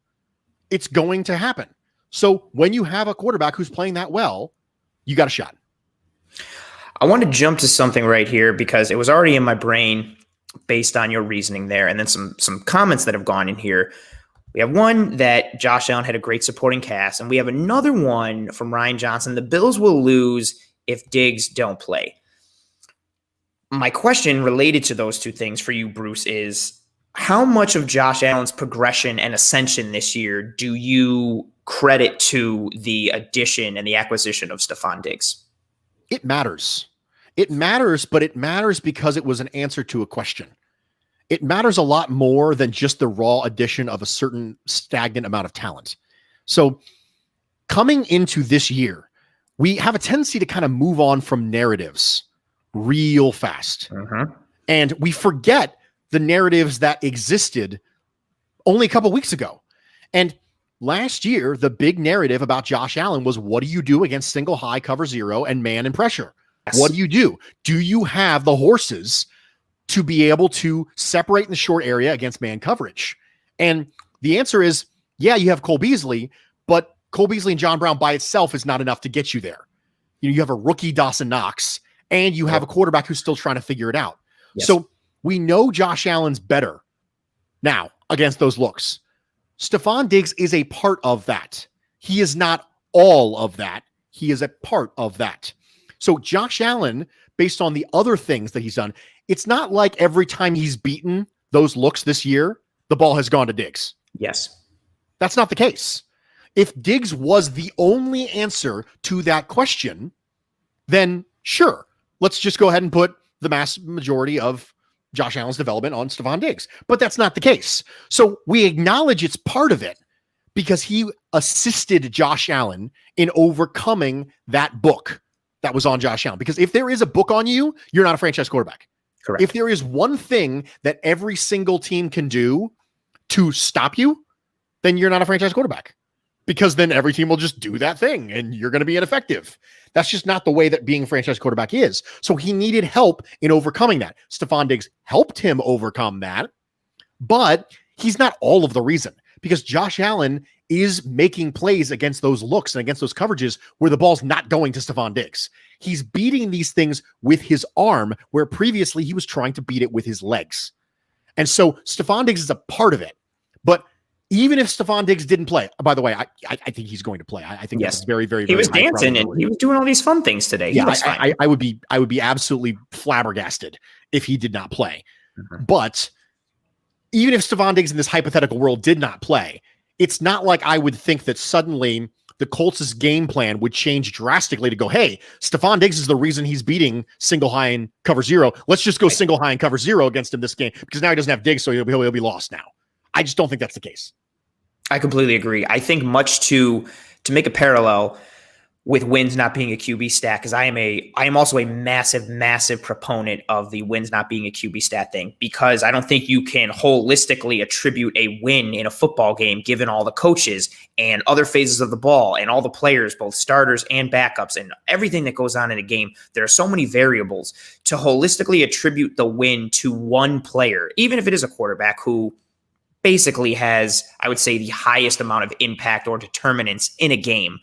[SPEAKER 2] It's going to happen. So when you have a quarterback who's playing that well, you got a shot.
[SPEAKER 1] I want to jump to something right here because it was already in my brain based on your reasoning there. And then some comments that have gone in here. We have one that Josh Allen had a great supporting cast, and we have another one from Ryan Johnson. The Bills will lose if Diggs don't play. My question related to those two things for you, Bruce, is how much of Josh Allen's progression and ascension this year do you credit to the addition and the acquisition of Stephon Diggs?
[SPEAKER 2] It matters. It matters, but it matters because it was an answer to a question. It matters a lot more than just the raw addition of a certain stagnant amount of talent. So coming into this year, we have a tendency to kind of move on from narratives real fast. And we forget the narratives that existed only a couple weeks ago. And last year, the big narrative about Josh Allen was, what do you do against single high cover zero and man and pressure?
[SPEAKER 1] Yes.
[SPEAKER 2] What do you do? Do you have the horses to be able to separate in the short area against man coverage? And the answer is, yeah, you have Cole Beasley, but Cole Beasley and John Brown by itself is not enough to get you there. You have a rookie Dawson Knox, and you have a quarterback who's still trying to figure it out. Yes. So we know Josh Allen's better now against those looks. Stephon Diggs is a part of that. He is not all of that. He is a part of that. So Josh Allen, based on the other things that he's done, it's not like every time he's beaten those looks this year, the ball has gone to Diggs.
[SPEAKER 1] Yes.
[SPEAKER 2] That's not the case. If Diggs was the only answer to that question, then sure, let's just go ahead and put the mass majority of Josh Allen's development on Stephon Diggs. But that's not the case. So we acknowledge it's part of it because he assisted Josh Allen in overcoming that book that was on Josh Allen. Because if there is a book on you, you're not a franchise quarterback.
[SPEAKER 1] Correct.
[SPEAKER 2] If there is one thing that every single team can do to stop you, then you're not a franchise quarterback. Because then every team will just do that thing and you're going to be ineffective. That's just not the way that being a franchise quarterback is. So he needed help in overcoming that. Stephon Diggs helped him overcome that, but he's not all of the reason, because Josh Allen is making plays against those looks and against those coverages where the ball's not going to Stephon Diggs. He's beating these things with his arm, where previously he was trying to beat it with his legs. And so Stephon Diggs is a part of it. But even if Stephon Diggs didn't play, by the way, I think he's going to play. I think that's very, very, very
[SPEAKER 1] he was dancing and he was doing all these fun things today.
[SPEAKER 2] Yeah, I would be absolutely flabbergasted if he did not play. Mm-hmm. But even if Stephon Diggs in this hypothetical world did not play, it's not like I would think that suddenly the Colts' game plan would change drastically to go, hey, Stephon Diggs is the reason he's beating single high and cover zero. Let's just go single high and cover zero against him this game because now he doesn't have Diggs, so he'll be lost now. I just don't think that's the case.
[SPEAKER 1] I completely agree. I think much to make a parallel with wins not being a QB stat, because I am also a massive proponent of the wins not being a QB stat thing, because I don't think you can holistically attribute a win in a football game given all the coaches and other phases of the ball and all the players, both starters and backups, and everything that goes on in a game. There are so many variables to holistically attribute the win to one player, even if it is a quarterback who basically has, I would say, the highest amount of impact or determinants in a game.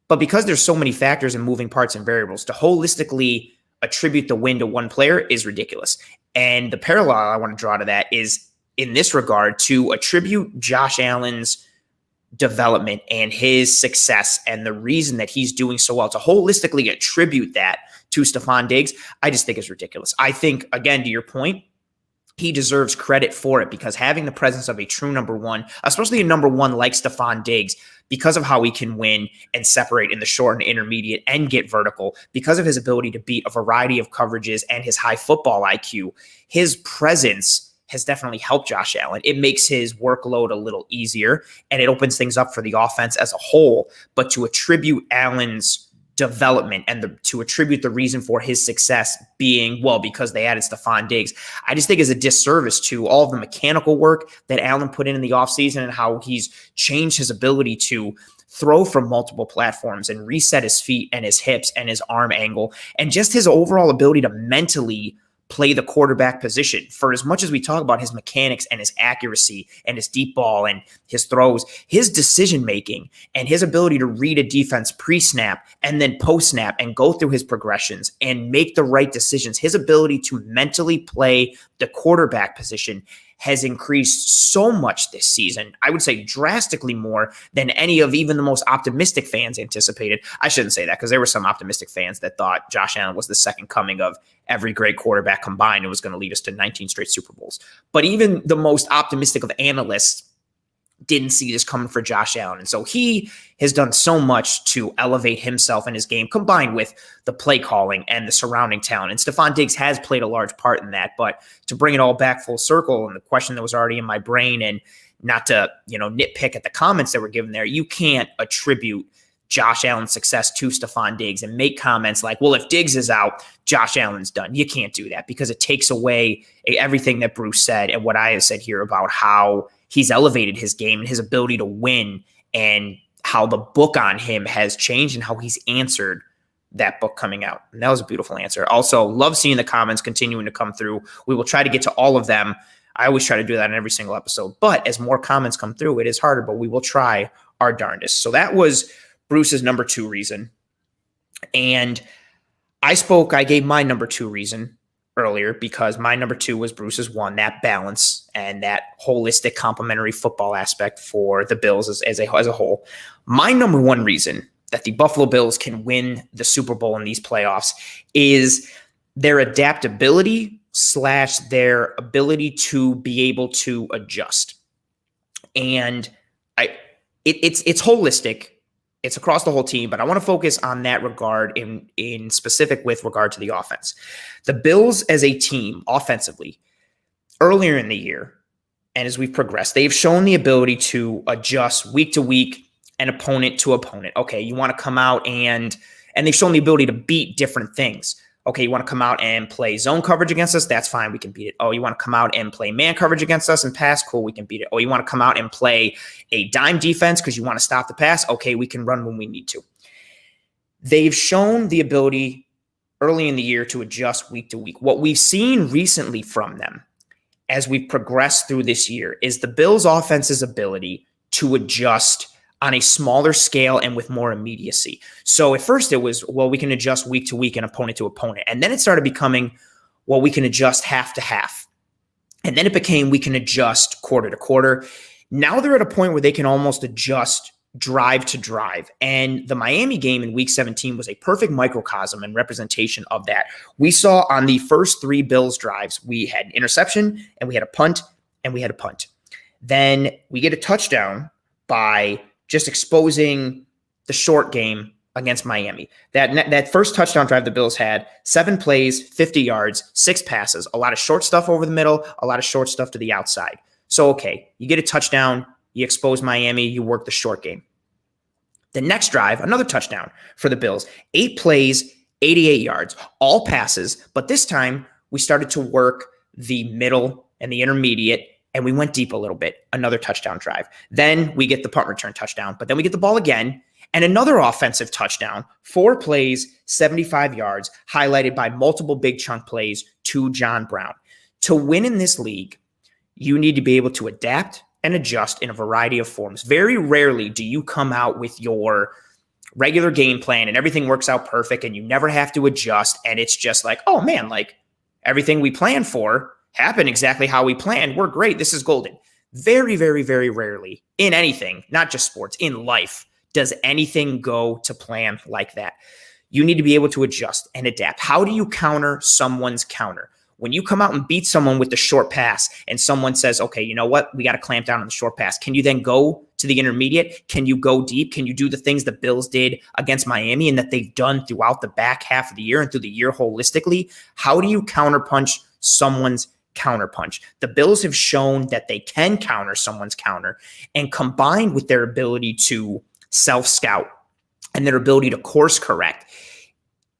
[SPEAKER 1] But because there's so many factors and moving parts and variables, to holistically attribute the win to one player is ridiculous. And the parallel I want to draw to that is, in this regard, to attribute Josh Allen's development and his success and the reason that he's doing so well, to holistically attribute that to Stephon Diggs, I just think is ridiculous. I think, again, to your point, he deserves credit for it, because having the presence of a true number one, especially a number one like Stephon Diggs, because of how he can win and separate in the short and intermediate and get vertical, because of his ability to beat a variety of coverages and his high football IQ, his presence has definitely helped Josh Allen. It makes his workload a little easier and it opens things up for the offense as a whole. But to attribute Allen's development and to attribute the reason for his success being, well, because they added Stephon Diggs, I just think is a disservice to all of the mechanical work that Allen put in the offseason and how he's changed his ability to throw from multiple platforms and reset his feet and his hips and his arm angle, and just his overall ability to mentally play the quarterback position. For as much as we talk about his mechanics and his accuracy and his deep ball and his throws, his decision-making and his ability to read a defense pre-snap and then post-snap and go through his progressions and make the right decisions, his ability to mentally play the quarterback position has increased so much this season. I would say drastically more than any of even the most optimistic fans anticipated. I shouldn't say that, because there were some optimistic fans that thought Josh Allen was the second coming of every great quarterback combined and was going to lead us to 19 straight Super Bowls. But even the most optimistic of analysts didn't see this coming for Josh Allen. And so he has done so much to elevate himself and his game, combined with the play calling and the surrounding talent. And Stephon Diggs has played a large part in that. But to bring it all back full circle, and the question that was already in my brain, and not to, nitpick at the comments that were given there, you can't attribute Josh Allen's success to Stephon Diggs and make comments like, well, if Diggs is out, Josh Allen's done. You can't do that, because it takes away everything that Bruce said and what I have said here about how he's elevated his game and his ability to win and how the book on him has changed and how he's answered that book coming out. And that was a beautiful answer. Also, love seeing the comments continuing to come through. We will try to get to all of them. I always try to do that in every single episode. But as more comments come through, it is harder, but we will try our darndest. So that was Bruce's number 2 reason. And I gave my number 2 reason earlier because my number 2 was Bruce's 1, that balance and that holistic complementary football aspect for the Bills as a whole. My number 1 reason that the Buffalo Bills can win the Super Bowl in these playoffs is their adaptability / their ability to be able to adjust. And it's holistic. It's across the whole team, but I want to focus on that regard in specific with regard to the offense. The Bills as a team offensively, earlier in the year, and as we've progressed, they've shown the ability to adjust week to week and opponent to opponent. Okay, you want to come out and they've shown the ability to beat different things. Okay, you want to come out and play zone coverage against us? That's fine. We can beat it. Oh, you want to come out and play man coverage against us and pass? Cool, we can beat it. Oh, you want to come out and play a dime defense because you want to stop the pass? Okay, we can run when we need to. They've shown the ability early in the year to adjust week to week. What we've seen recently from them as we've progressed through this year is the Bills' offense's ability to adjust on a smaller scale and with more immediacy. So at first it was, well, we can adjust week to week and opponent to opponent. And then it started becoming, well, we can adjust half to half. And then it became, we can adjust quarter to quarter. Now they're at a point where they can almost adjust drive to drive. And the Miami game in week 17 was a perfect microcosm and representation of that. We saw on the first 3 Bills drives, we had an interception and we had a punt and we had a punt. Then we get a touchdown by just exposing the short game against Miami. That first touchdown drive the Bills had 7 plays, 50 yards, 6 passes, a lot of short stuff over the middle, a lot of short stuff to the outside. So, okay, you get a touchdown, you expose Miami, you work the short game. The next drive, another touchdown for the Bills, 8 plays, 88 yards, all passes, but this time we started to work the middle and the intermediate, and we went deep a little bit, another touchdown drive. Then we get the punt return touchdown, but then we get the ball again and another offensive touchdown, 4 plays, 75 yards, highlighted by multiple big chunk plays to John Brown. To win in this league, you need to be able to adapt and adjust in a variety of forms. Very rarely do you come out with your regular game plan and everything works out perfect and you never have to adjust. And it's just like, oh man, like everything we planned for happened exactly how we planned. We're great. This is golden. Very, very, very rarely in anything, not just sports, in life, does anything go to plan like that. You need to be able to adjust and adapt. How do you counter someone's counter? When you come out and beat someone with the short pass and someone says, okay, you know what? We got to clamp down on the short pass. Can you then go to the intermediate? Can you go deep? Can you do the things the Bills did against Miami and that they've done throughout the back half of the year and through the year holistically? How do you counterpunch someone's counterpunch? The Bills have shown that they can counter someone's counter, and combined with their ability to self-scout and their ability to course correct,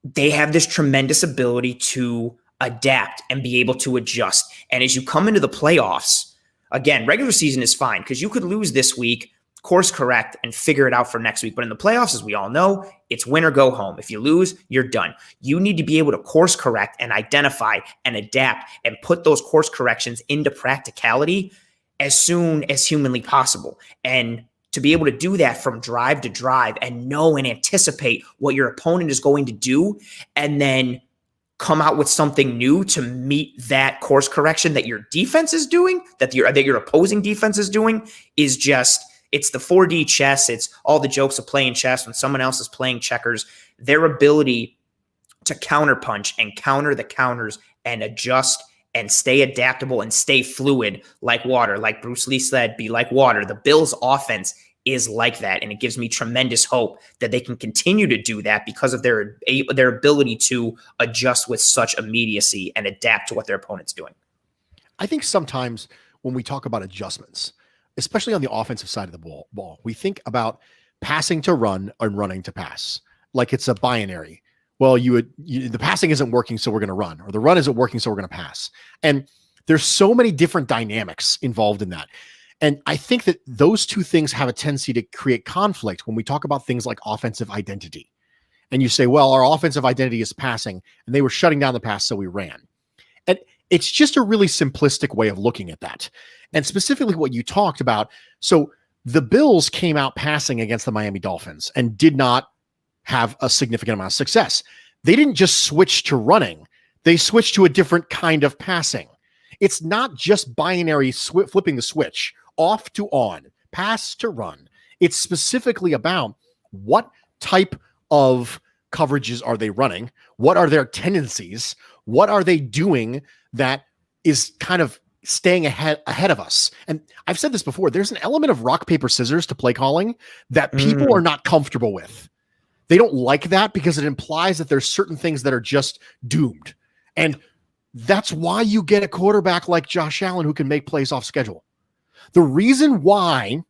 [SPEAKER 1] they have this tremendous ability to adapt and be able to adjust. And as you come into the playoffs, again, regular season is fine because you could lose this week, course correct, and figure it out for next week. But in the playoffs, as we all know, it's win or go home. If you lose, you're done. You need to be able to course correct and identify and adapt and put those course corrections into practicality as soon as humanly possible. And to be able to do that from drive to drive and know and anticipate what your opponent is going to do and then come out with something new to meet that course correction that your defense is doing, that your opposing defense is doing, is just, it's the 4D chess. It's all the jokes of playing chess when someone else is playing checkers. Their ability to counterpunch and counter the counters and adjust and stay adaptable and stay fluid like water, like Bruce Lee said, be like water. The Bills' offense is like that, and it gives me tremendous hope that they can continue to do that because of their ability to adjust with such immediacy and adapt to what their opponent's doing.
[SPEAKER 2] I think sometimes when we talk about adjustments, especially on the offensive side of the ball, we think about passing to run and running to pass, like it's a binary. Well, the passing isn't working, so we're going to run, or the run isn't working, so we're going to pass. And there's so many different dynamics involved in that. And I think that those two things have a tendency to create conflict when we talk about things like offensive identity. And you say, well, our offensive identity is passing, and they were shutting down the pass, so we ran. And it's just a really simplistic way of looking at that. And specifically what you talked about. So the Bills came out passing against the Miami Dolphins and did not have a significant amount of success. They didn't just switch to running. They switched to a different kind of passing. It's not just binary flipping the switch off to on, pass to run. It's specifically about what type of coverages are they running? What are their tendencies? What are they doing that is kind of staying ahead of us? And I've said this before, there's an element of rock, paper, scissors to play calling that people are not comfortable with. They don't like that because it implies that there's certain things that are just doomed. And that's why you get a quarterback like Josh Allen who can make plays off schedule. The reason why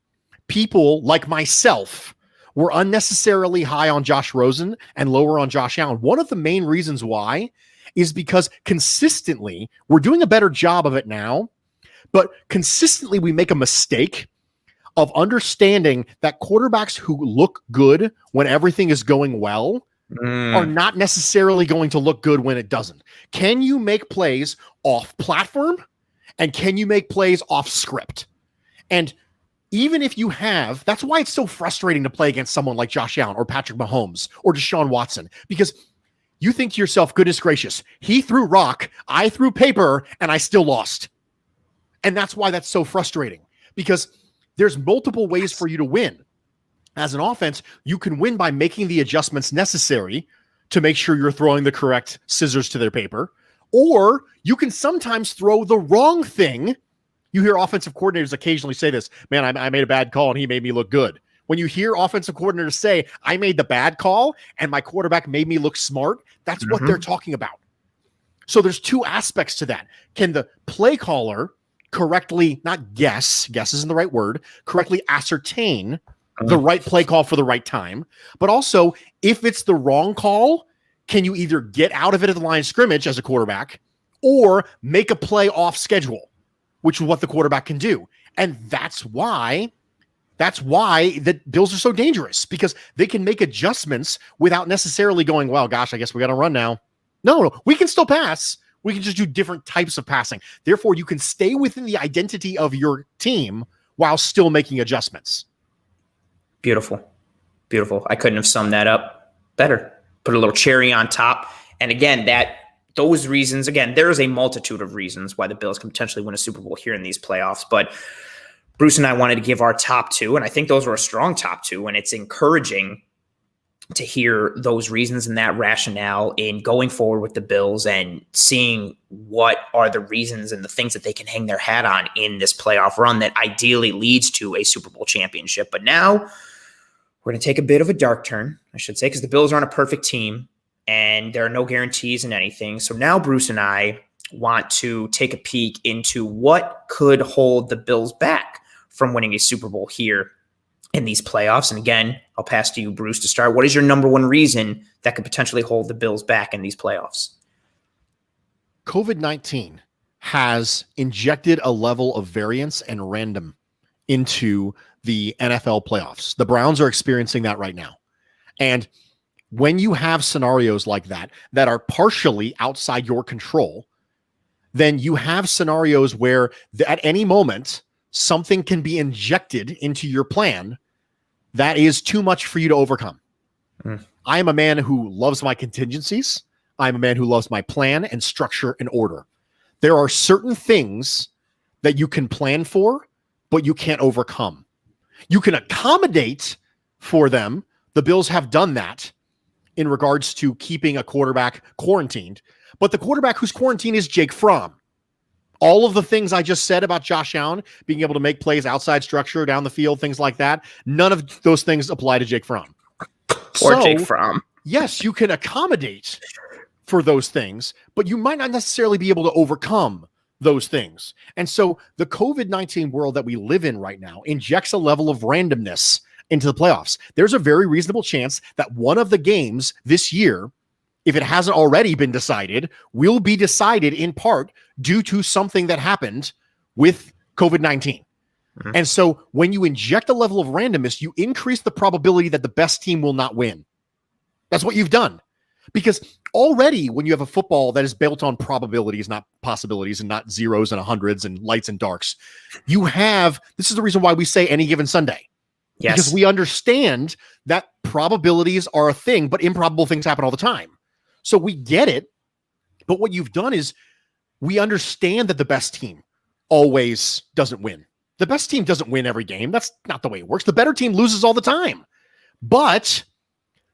[SPEAKER 2] people like myself were unnecessarily high on Josh Rosen and lower on Josh Allen, one of the main reasons why is because consistently, we're doing a better job of it now, but consistently we make a mistake of understanding that quarterbacks who look good when everything is going well are not necessarily going to look good when it doesn't. Can you make plays off platform? And can you make plays off script? And even if you have, that's why it's so frustrating to play against someone like Josh Allen or Patrick Mahomes or Deshaun Watson, because you think to yourself, goodness gracious, he threw rock, I threw paper, and I still lost. And that's why that's so frustrating, because there's multiple ways for you to win. As an offense, you can win by making the adjustments necessary to make sure you're throwing the correct scissors to their paper, or you can sometimes throw the wrong thing. You hear offensive coordinators occasionally say this, man, I made a bad call and he made me look good. When you hear offensive coordinators say, I made the bad call and my quarterback made me look smart, that's what they're talking about. So there's two aspects to that. Can the play caller correctly, not guess isn't the right word, correctly ascertain the right play call for the right time? But also, if it's the wrong call, can you either get out of it at the line of scrimmage as a quarterback or make a play off schedule, which is what the quarterback can do. And that's why the Bills are so dangerous, because they can make adjustments without necessarily going, well, gosh, I guess we got to run now. No, we can still pass. We can just do different types of passing. Therefore, you can stay within the identity of your team while still making adjustments.
[SPEAKER 1] Beautiful. I couldn't have summed that up better. Put a little cherry on top. And again, those reasons, again, there is a multitude of reasons why the Bills can potentially win a Super Bowl here in these playoffs. But Bruce and I wanted to give our top two, and I think those were a strong top two. And it's encouraging to hear those reasons and that rationale in going forward with the Bills and seeing what are the reasons and the things that they can hang their hat on in this playoff run that ideally leads to a Super Bowl championship. But now we're going to take a bit of a dark turn, I should say, because the Bills aren't a perfect team and there are no guarantees in anything. So now Bruce and I want to take a peek into what could hold the Bills back from winning a Super Bowl here in these playoffs. And again, I'll pass to you, Bruce, to start. What is your number one reason that could potentially hold the Bills back in these playoffs?
[SPEAKER 2] COVID-19 has injected a level of variance and random into the NFL playoffs. The Browns are experiencing that right now. And when you have scenarios like that are partially outside your control, then you have scenarios where at any moment something can be injected into your plan that is too much for you to overcome. I am a man who loves my contingencies. I'm a man who loves my plan and structure and order. There are certain things that you can plan for, but you can't overcome. You can accommodate for them. The Bills have done that in regards to keeping a quarterback quarantined, but the quarterback who's quarantined is Jake Fromm. All of the things I just said about Josh Allen being able to make plays outside structure, down the field, things like that, none of those things apply to Jake Fromm.
[SPEAKER 1] Jake Fromm.
[SPEAKER 2] Yes, you can accommodate for those things, but you might not necessarily be able to overcome those things. And so the COVID-19 world that we live in right now injects a level of randomness into the playoffs. There's a very reasonable chance that one of the games this year, if it hasn't already been decided, will be decided in part due to something that happened with COVID-19.
[SPEAKER 1] Mhm.
[SPEAKER 2] And so when you inject a level of randomness, you increase the probability that the best team will not win. That's what you've done. Because already when you have a football that is built on probabilities, not possibilities, and not zeros and hundreds and lights and darks, this is the reason why we say any given Sunday.
[SPEAKER 1] Yes.
[SPEAKER 2] Because we understand that probabilities are a thing, but improbable things happen all the time. So we get it. But what you've done is we understand that the best team always doesn't win. The best team doesn't win every game. That's not the way it works. The better team loses all the time. But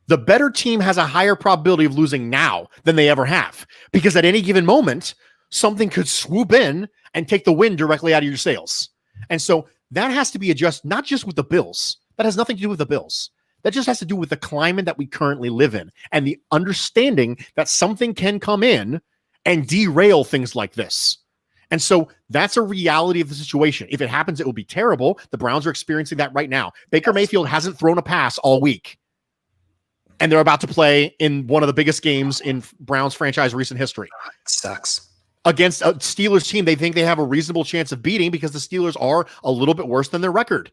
[SPEAKER 2] the better team has a higher probability of losing now than they ever have. Because at any given moment, something could swoop in and take the wind directly out of your sails. And so that has to be adjusted, not just with the Bills. That has nothing to do with the Bills. That just has to do with the climate that we currently live in and the understanding that something can come in and derail things like this. And so that's a reality of the situation. If it happens, it will be terrible. The Browns are experiencing that right now. Baker Mayfield hasn't thrown a pass all week. And they're about to play in one of the biggest games in Browns franchise recent history.
[SPEAKER 1] It sucks.
[SPEAKER 2] Against a Steelers team they think they have a reasonable chance of beating because the Steelers are a little bit worse than their record.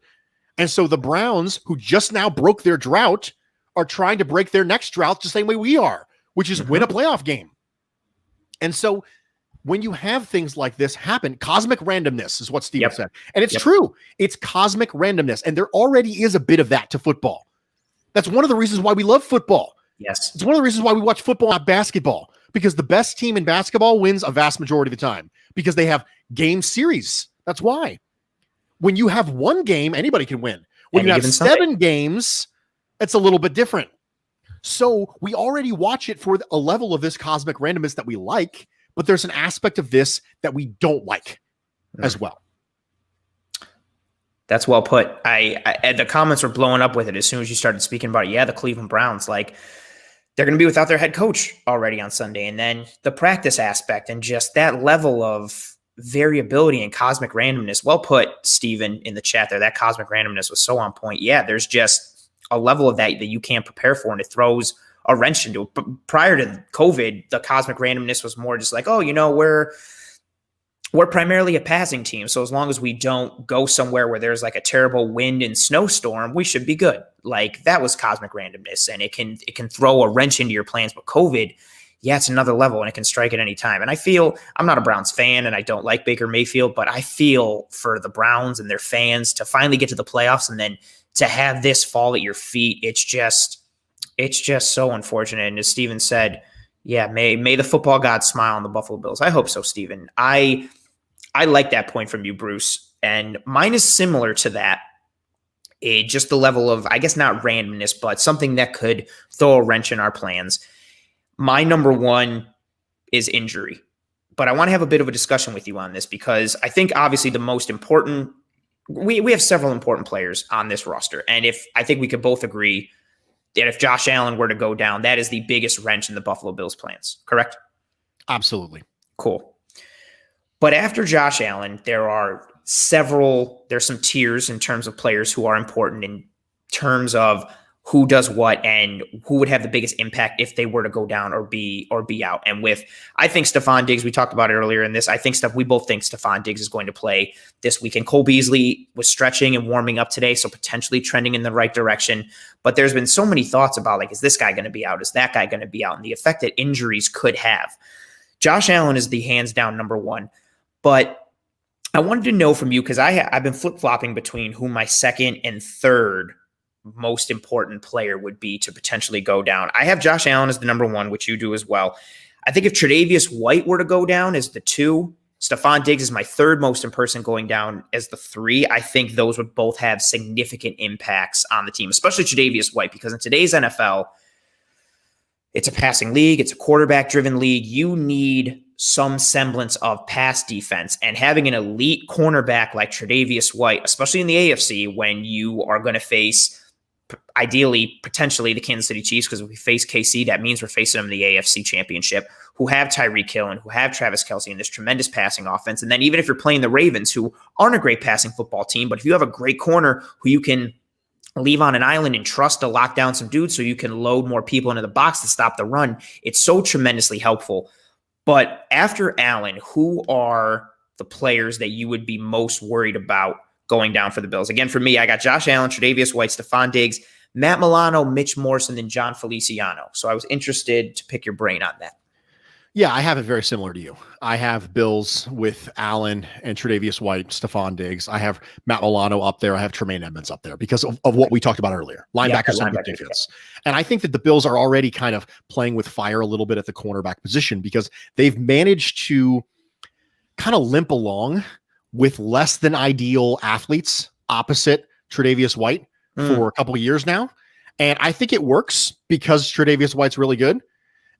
[SPEAKER 2] And so the Browns, who just now broke their drought, are trying to break their next drought the same way we are, which is win a playoff game. And so when you have things like this happen, cosmic randomness is what Steven said. And it's true. It's cosmic randomness. And there already is a bit of that to football. That's one of the reasons why we love football.
[SPEAKER 1] Yes.
[SPEAKER 2] It's one of the reasons why we watch football, not basketball, because the best team in basketball wins a vast majority of the time because they have game series. That's why. When you have one game, anybody can win. When you have 7 games, it's a little bit different. So we already watch it for a level of this cosmic randomness that we like, but there's an aspect of this that we don't like as well.
[SPEAKER 1] That's well put. The comments were blowing up with it as soon as you started speaking about it. Yeah, the Cleveland Browns, like, they're going to be without their head coach already on Sunday. And then the practice aspect and just that level of variability and cosmic randomness. Well put, Steven, in the chat there. That cosmic randomness was so on point. Yeah, there's just a level of that you can't prepare for, and it throws a wrench into it. But prior to COVID, the cosmic randomness was more just like, oh, we're primarily a passing team. So as long as we don't go somewhere where there's like a terrible wind and snowstorm, we should be good. Like, that was cosmic randomness, and it can throw a wrench into your plans. But COVID, yeah, it's another level, and it can strike at any time. And I feel, I'm not a Browns fan and I don't like Baker Mayfield, but I feel for the Browns and their fans to finally get to the playoffs and then to have this fall at your feet. It's just so unfortunate. And as Steven said, yeah, may the football gods smile on the Buffalo Bills. I hope so, Steven. I like that point from you, Bruce. And mine is similar to that. Just the level of, I guess, not randomness, but something that could throw a wrench in our plans. My number one is injury. But I want to have a bit of a discussion with you on this because I think obviously the most important, we have several important players on this roster. And I think we could both agree that if Josh Allen were to go down, that is the biggest wrench in the Buffalo Bills plans, correct?
[SPEAKER 2] Absolutely.
[SPEAKER 1] Cool. But after Josh Allen, there's some tiers in terms of players who are important in terms of who does what and who would have the biggest impact if they were to go down or be out. And I think Stephon Diggs, we talked about it earlier in this. We both think Stephon Diggs is going to play this weekend. Cole Beasley was stretching and warming up today, so potentially trending in the right direction. But there's been so many thoughts about, like, is this guy going to be out? Is that guy going to be out? And the effect that injuries could have. Josh Allen is the hands down number one. But I wanted to know from you, because I've been flip-flopping between who my second and third most important player would be to potentially go down. I have Josh Allen as the number one, which you do as well. I think if Tre'Davious White were to go down as the 2, Stephon Diggs is my third most important person going down as the 3. I think those would both have significant impacts on the team, especially Tre'Davious White, because in today's NFL, it's a passing league. It's a quarterback-driven league. You need some semblance of pass defense, and having an elite cornerback like Tre'Davious White, especially in the AFC, when you are going to face ideally, potentially the Kansas City Chiefs, because if we face KC, that means we're facing them in the AFC Championship, who have Tyreek Hill and who have Travis Kelce in this tremendous passing offense. And then even if you're playing the Ravens, who aren't a great passing football team, but if you have a great corner who you can leave on an island and trust to lock down some dudes so you can load more people into the box to stop the run, it's so tremendously helpful. But after Allen, who are the players that you would be most worried about going down for the Bills. Again, for me, I got Josh Allen, Tre'Davious White, Stephon Diggs, Matt Milano, Mitch Morrison, and John Feliciano. So I was interested to pick your brain on that.
[SPEAKER 2] Yeah, I have it very similar to you. I have Bills with Allen and Tre'Davious White, Stephon Diggs. I have Matt Milano up there. I have Tremaine Edmonds up there because of what we talked about earlier. Linebackers and defense. And I think that the Bills are already kind of playing with fire a little bit at the cornerback position because they've managed to kind of limp along with less than ideal athletes opposite Tre'Davious White for a couple of years now. And I think it works because Tre'Davious White's really good.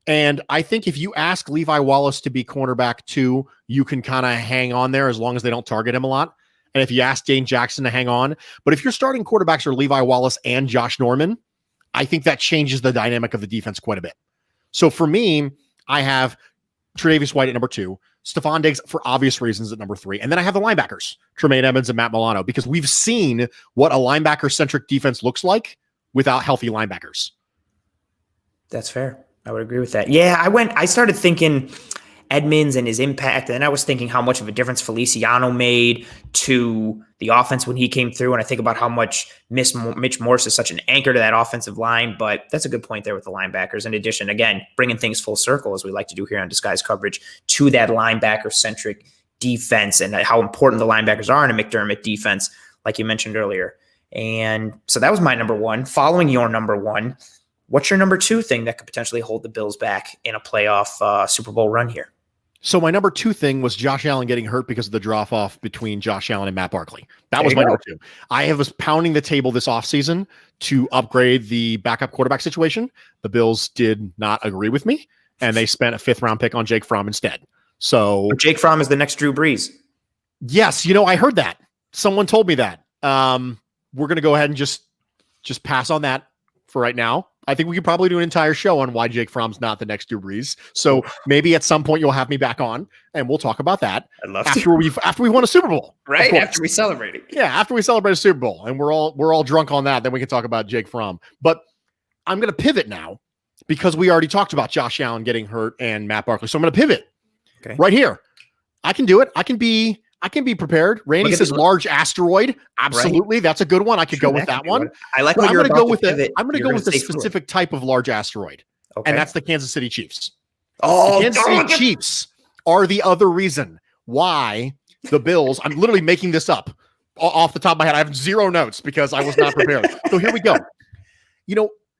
[SPEAKER 2] And I think if you ask Levi Wallace to be cornerback 2, you can kind of hang on there as long as they don't target him a lot. And if you ask Dane Jackson to hang on, but if your starting quarterbacks are Levi Wallace and Josh Norman, I think that changes the dynamic of the defense quite a bit. So for me, I have Tre'Davious White at number 2, Stephon Diggs for obvious reasons at number 3. And then I have the linebackers, Tremaine Edmonds and Matt Milano, because we've seen what a linebacker-centric defense looks like without healthy linebackers.
[SPEAKER 1] That's fair. I would agree with that. Yeah, I started thinking Edmonds and his impact, and then I was thinking how much of a difference Feliciano made to the offense when he came through, and I think about how much Mitch Morse is such an anchor to that offensive line, but that's a good point there with the linebackers. In addition, again, bringing things full circle, as we like to do here on Disguise Coverage, to that linebacker-centric defense and how important the linebackers are in a McDermott defense, like you mentioned earlier. And so that was my number 1. Following your number 1, what's your number 2 thing that could potentially hold the Bills back in a playoff Super Bowl run here?
[SPEAKER 2] So my number 2 thing was Josh Allen getting hurt because of the drop-off between Josh Allen and Matt Barkley. That was my number 2. I was pounding the table this offseason to upgrade the backup quarterback situation. The Bills did not agree with me, and they spent a 5th-round pick on Jake Fromm instead. So
[SPEAKER 1] Jake Fromm is the next Drew Brees.
[SPEAKER 2] Yes, I heard that. Someone told me that. We're going to go ahead and just pass on that for right now. I think we could probably do an entire show on why Jake Fromm's not the next Drew Brees. So maybe at some point you'll have me back on and we'll talk about that.
[SPEAKER 1] I'd love
[SPEAKER 2] after we won a Super Bowl.
[SPEAKER 1] Right. After we celebrate it.
[SPEAKER 2] Yeah. After we celebrate a Super Bowl and we're all drunk on that, then we can talk about Jake Fromm. But I'm going to pivot now because we already talked about Josh Allen getting hurt and Matt Barkley. So I'm going to pivot right here. I can do it. I can be prepared. Randy says large asteroid. Absolutely. Right. That's a good one. I could go with that one.
[SPEAKER 1] I like what you're about to pivot.
[SPEAKER 2] I'm going to go with a specific type of large asteroid. Okay. And that's the Kansas City Chiefs.
[SPEAKER 1] Oh,
[SPEAKER 2] the Kansas City Chiefs are the other reason why the Bills, I'm literally making this up off the top of my head. I have 0 notes because I was not prepared. So here we go.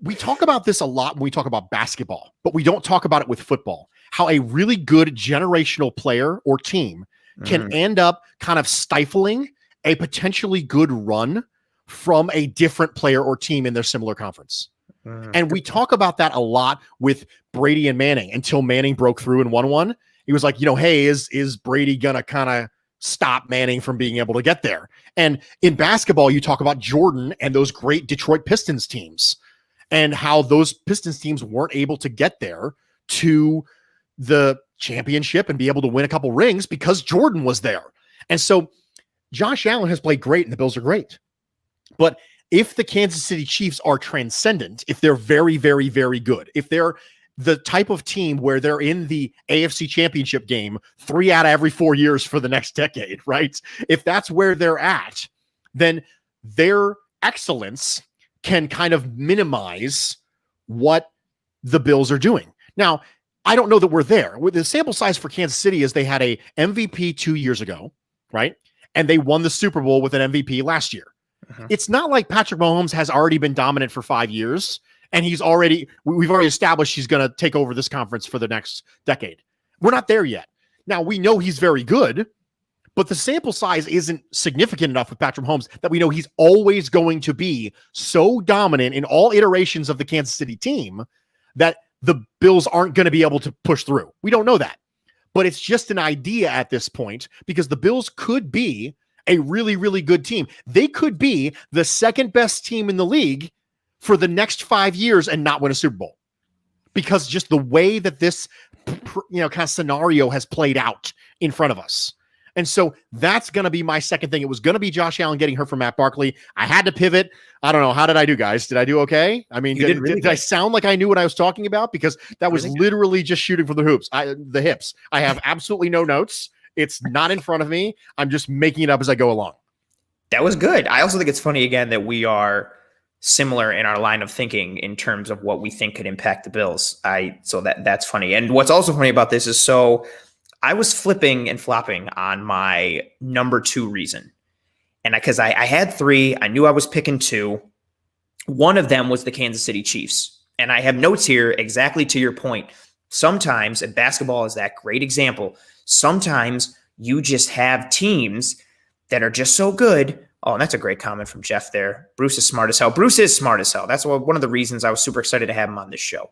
[SPEAKER 2] We talk about this a lot when we talk about basketball, but we don't talk about it with football. How a really good generational player or team can end up kind of stifling a potentially good run from a different player or team in their similar conference. And we talk about that a lot with Brady and Manning until Manning broke through and won one. He was like, hey, is Brady going to kind of stop Manning from being able to get there? And in basketball, you talk about Jordan and those great Detroit Pistons teams and how those Pistons teams weren't able to get there to the championship and be able to win a couple rings because Jordan was there. And so Josh Allen has played great and the Bills are great. But if the Kansas City Chiefs are transcendent, if they're very, very, very good, if they're the type of team where they're in the AFC championship game 3 out of every 4 years for the next decade, right? If that's where they're at, then their excellence can kind of minimize what the Bills are doing. Now, I don't know that we're there. The sample size for Kansas City is they had a MVP 2 years ago, right? And they won the Super Bowl with an MVP last year. It's not like Patrick Mahomes has already been dominant for 5 years and we've already established he's going to take over this conference for the next decade. We're not there yet. Now, we know he's very good, but the sample size isn't significant enough with Patrick Mahomes that we know he's always going to be so dominant in all iterations of the Kansas City team that the Bills aren't going to be able to push through. We don't know that, but it's just an idea at this point because the Bills could be a really, really good team. They could be the second best team in the league for the next 5 years and not win a Super Bowl because just the way that this, kind of scenario has played out in front of us. And so that's going to be my second thing. It was going to be Josh Allen getting hurt for Matt Barkley. I had to pivot. I don't know. How did I do, guys? Did I do okay? I mean, did I sound like I knew what I was talking about? Because that was literally just shooting for the hips. I have absolutely no notes. It's not in front of me. I'm just making it up as I go along.
[SPEAKER 1] That was good. I also think it's funny again that we are similar in our line of thinking in terms of what we think could impact the Bills. So that's funny. And what's also funny about this is I was flipping and flopping on my number 2 reason. And because I had 3, I knew I was picking 2. One of them was the Kansas City Chiefs. And I have notes here exactly to your point. Sometimes, and basketball is that great example, sometimes you just have teams that are just so good. Oh, and that's a great comment from Jeff there. Bruce is smart as hell. Bruce is smart as hell. That's one of the reasons I was super excited to have him on this show.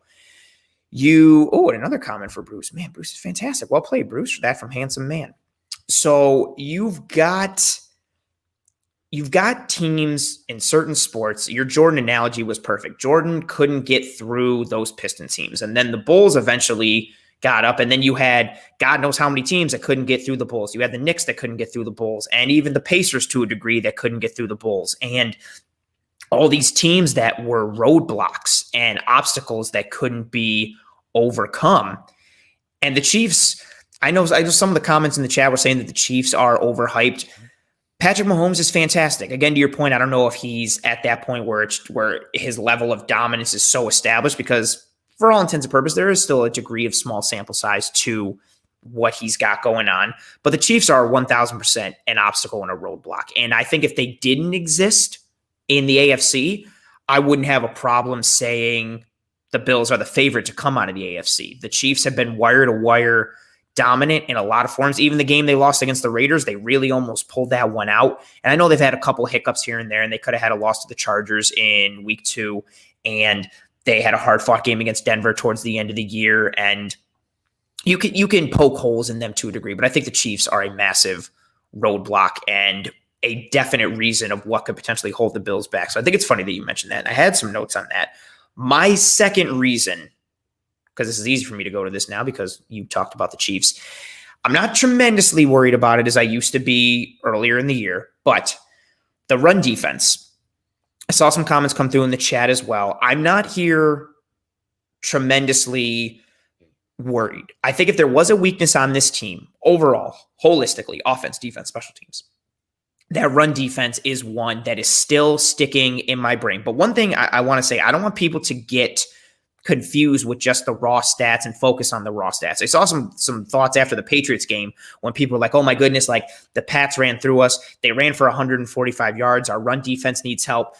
[SPEAKER 1] And another comment for Bruce. Man, Bruce is fantastic. Well played, Bruce. That from Handsome Man. So you've got teams in certain sports. Your Jordan analogy was perfect. Jordan couldn't get through those Piston teams. And then the Bulls eventually got up. And then you had God knows how many teams that couldn't get through the Bulls. You had the Knicks that couldn't get through the Bulls. And even the Pacers to a degree that couldn't get through the Bulls. And all these teams that were roadblocks and obstacles that couldn't be overcome. And the Chiefs, I know some of the comments in the chat were saying that the Chiefs are overhyped. Patrick Mahomes is fantastic. Again, to your point, I don't know if he's at that point where his level of dominance is so established, because for all intents and purposes, there is still a degree of small sample size to what he's got going on. But the Chiefs are 1,000% an obstacle and a roadblock. And I think if they didn't exist in the AFC, I wouldn't have a problem saying the Bills are the favorite to come out of the AFC. The Chiefs have been wire-to-wire dominant in a lot of forms. Even the game they lost against the Raiders, they really almost pulled that one out. And I know they've had a couple of hiccups here and there, and they could have had a loss to the Chargers in week 2, and they had a hard-fought game against Denver towards the end of the year. And you can poke holes in them to a degree, but I think the Chiefs are a massive roadblock and a definite reason of what could potentially hold the Bills back. So I think it's funny that you mentioned that. I had some notes on that. My second reason, because this is easy for me to go to this now because you talked about the Chiefs, I'm not tremendously worried about it as I used to be earlier in the year, but the run defense. I saw some comments come through in the chat as well. I'm not here tremendously worried. I think if there was a weakness on this team overall, holistically, offense, defense, special teams, that run defense is one that is still sticking in my brain. But one thing I want to say, I don't want people to get confused with just the raw stats and focus on the raw stats. I saw some thoughts after the Patriots game when people were like, oh my goodness, like the Pats ran through us. They ran for 145 yards. Our run defense needs help.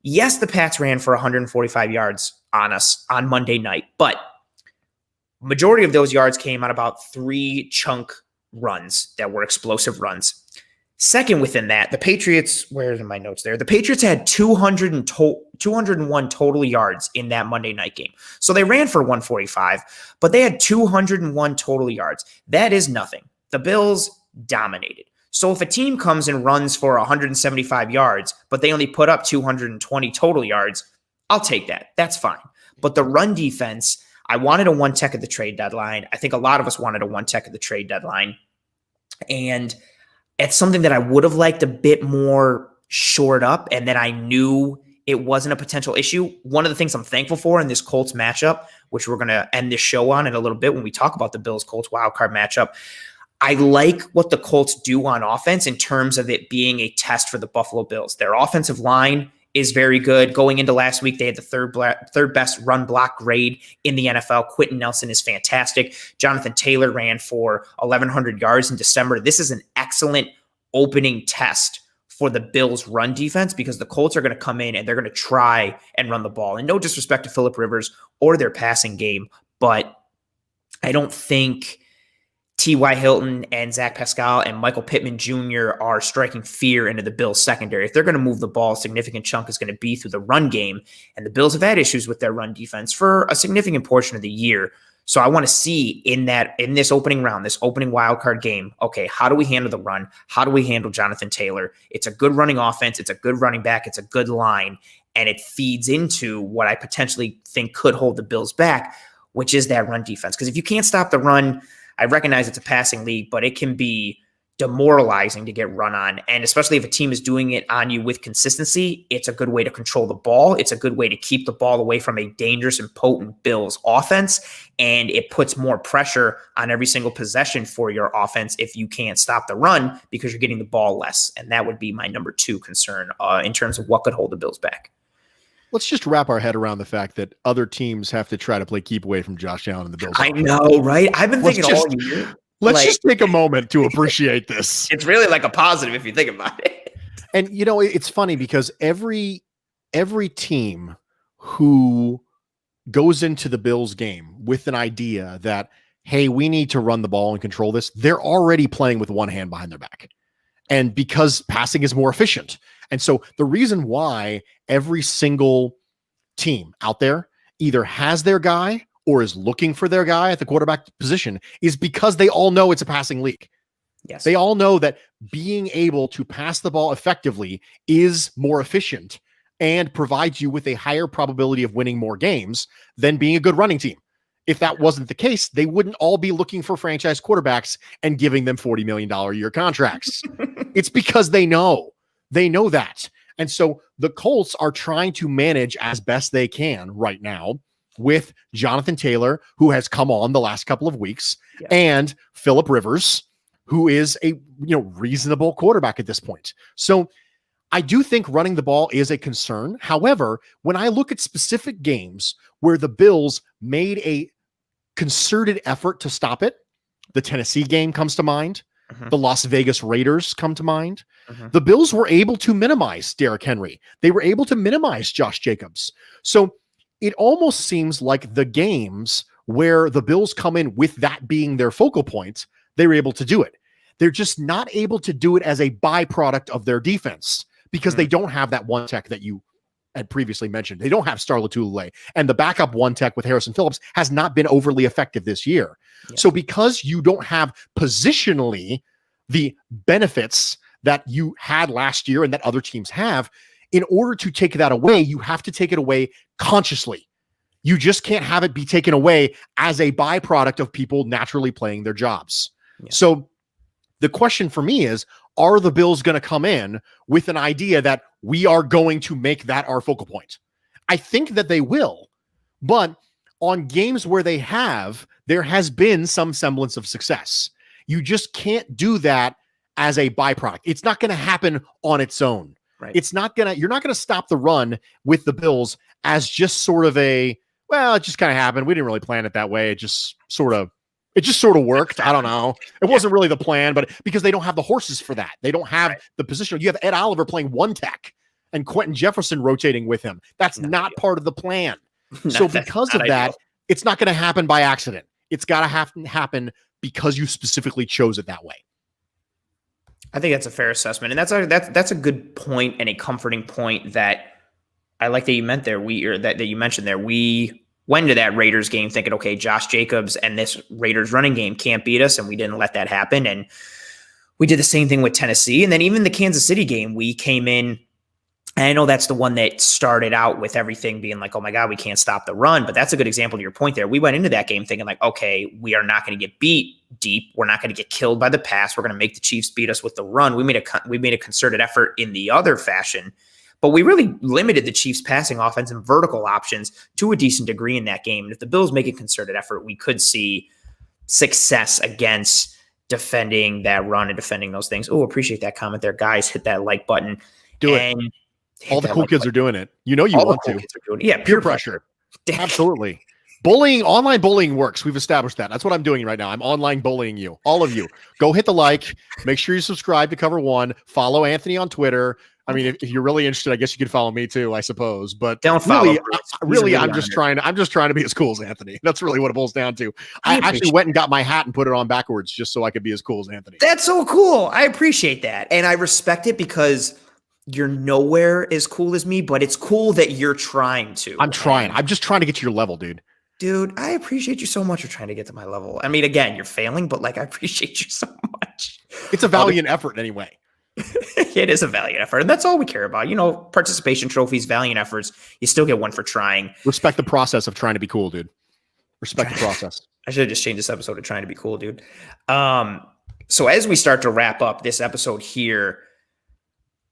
[SPEAKER 1] Yes, the Pats ran for 145 yards on us on Monday night, but majority of those yards came on about 3 chunk runs that were explosive runs. Second within that, the Patriots, where are my notes there? The Patriots had 201 total yards in that Monday night game. So they ran for 145, but they had 201 total yards. That is nothing. The Bills dominated. So if a team comes and runs for 175 yards, but they only put up 220 total yards, I'll take that. That's fine. But the run defense, I wanted a 1 tech at the trade deadline. I think a lot of us wanted a 1 tech at the trade deadline. And it's something that I would have liked a bit more shored up and that I knew it wasn't a potential issue. One of the things I'm thankful for in this Colts matchup, which we're going to end this show on in a little bit when we talk about the Bills-Colts wildcard matchup, I like what the Colts do on offense in terms of it being a test for the Buffalo Bills. Their offensive line is very good. Going into last week, they had the third best run block grade in the NFL. Quentin Nelson is fantastic. Jonathan Taylor ran for 1,100 yards in December. This is an excellent opening test for the Bills' run defense because the Colts are going to come in and they're going to try and run the ball. And no disrespect to Phillip Rivers or their passing game, but I don't think T.Y. Hilton and Zach Pascal and Michael Pittman Jr. are striking fear into the Bills secondary. If they're going to move the ball, a significant chunk is going to be through the run game. And the Bills have had issues with their run defense for a significant portion of the year. So I want to see in this opening round, this opening wildcard game, okay, how do we handle the run? How do we handle Jonathan Taylor? It's a good running offense. It's a good running back. It's a good line. And it feeds into what I potentially think could hold the Bills back, which is that run defense. Because if you can't stop the run, I recognize it's a passing league, but it can be demoralizing to get run on. And especially if a team is doing it on you with consistency, it's a good way to control the ball. It's a good way to keep the ball away from a dangerous and potent Bills offense. And it puts more pressure on every single possession for your offense if you can't stop the run because you're getting the ball less. And that would be my number 2 concern in terms of what could hold the Bills back.
[SPEAKER 2] Let's just wrap our head around the fact that other teams have to try to play keep away from Josh Allen and the Bills.
[SPEAKER 1] I know, right? I've been thinking all year.
[SPEAKER 2] Let's just take a moment to appreciate this.
[SPEAKER 1] It's really like a positive if you think about it.
[SPEAKER 2] And, you know, it's funny because every team who goes into the Bills game with an idea that, hey, we need to run the ball and control this, they're already playing with one hand behind their back. And because passing is more efficient. And so the reason why every single team out there either has their guy or is looking for their guy at the quarterback position is because they all know it's a passing league.
[SPEAKER 1] Yes.
[SPEAKER 2] They all know that being able to pass the ball effectively is more efficient and provides you with a higher probability of winning more games than being a good running team. If that wasn't the case, they wouldn't all be looking for franchise quarterbacks and giving them $40 million a year contracts. It's because they know that. And so the Colts are trying to manage as best they can right now with Jonathan Taylor, who has come on the last couple of weeks, and Phillip Rivers, who is a reasonable quarterback at this point. So I do think running the ball is a concern. However, when I look at specific games where the Bills made a concerted effort to stop it, the Tennessee game comes to mind. The Las Vegas Raiders come to mind. The Bills were able to minimize Derrick Henry. They were able to minimize Josh Jacobs. So it almost seems like the games where the Bills come in with that being their focal point, they were able to do it. They're just not able to do it as a byproduct of their defense because they don't have that one tech that you had previously mentioned. They don't have Star Lotulelei, and the backup one tech with Harrison Phillips has not been overly effective this year. Yeah. So because you don't have positionally the benefits that you had last year and that other teams have, in order to take that away, you have to take it away consciously. You just can't have it be taken away as a byproduct of people naturally playing their jobs. Yeah. So the question for me is, are the Bills going to come in with an idea that we are going to make that our focal point? I think that they will, but on games where they have, there has been some semblance of success. You just can't do that as a byproduct. It's not going to happen on its own. Right. You're not going to stop the run with the Bills as just sort of it just kind of happened. We didn't really plan it that way. It just sort of worked. I don't know. It wasn't really the plan, but because they don't have the horses for that. They don't have the position. You have Ed Oliver playing one tech and Quentin Jefferson rotating with him. That's not part of the plan. So because of that, it's not going to happen by accident. It's got to happen because you specifically chose it that way.
[SPEAKER 1] I think that's a fair assessment. And that's a good point and a comforting point that I like that you meant there. That you mentioned there. We went into that Raiders game thinking, okay, Josh Jacobs and this Raiders running game can't beat us, and we didn't let that happen. And we did the same thing with Tennessee. And then even the Kansas City game, we came in, and I know that's the one that started out with everything being like, oh my God, we can't stop the run. But that's a good example to your point there. We went into that game thinking like, okay, we are not going to get beat deep. We're not going to get killed by the pass. We're going to make the Chiefs beat us with the run. We made a concerted effort in the other fashion, but we really limited the Chiefs passing offense and vertical options to a decent degree in that game. And if the Bills make a concerted effort, we could see success against defending that run and defending those things. Oh, appreciate that comment there. Guys, hit that like button.
[SPEAKER 2] Do it. All the cool kids are doing it. You know you want to.
[SPEAKER 1] Yeah,
[SPEAKER 2] peer pressure. Absolutely. Bullying, online bullying works. We've established that. That's what I'm doing right now. I'm online bullying you. All of you. Go hit the like. Make sure you subscribe to Cover One. Follow Anthony on Twitter. I mean, if you're really interested, I guess you could follow me too, I suppose. But
[SPEAKER 1] don't follow.
[SPEAKER 2] Really, I'm just trying to be as cool as Anthony. That's really what it boils down to. I actually went and got my hat and put it on backwards just so I could be as cool as Anthony.
[SPEAKER 1] That's so cool. I appreciate that. And I respect it because you're nowhere as cool as me, but it's cool that you're trying to.
[SPEAKER 2] I'm trying. I'm just trying to get to your level, dude.
[SPEAKER 1] Dude, I appreciate you so much for trying to get to my level. I mean, again, you're failing, but like, I appreciate you so much.
[SPEAKER 2] It's a valiant effort anyway.
[SPEAKER 1] It is a valiant effort. And that's all we care about. You know, participation trophies, valiant efforts. You still get one for trying.
[SPEAKER 2] Respect the process of trying to be cool, dude. Respect the process.
[SPEAKER 1] I should have just changed this episode to trying to be cool, dude. So as we start to wrap up this episode here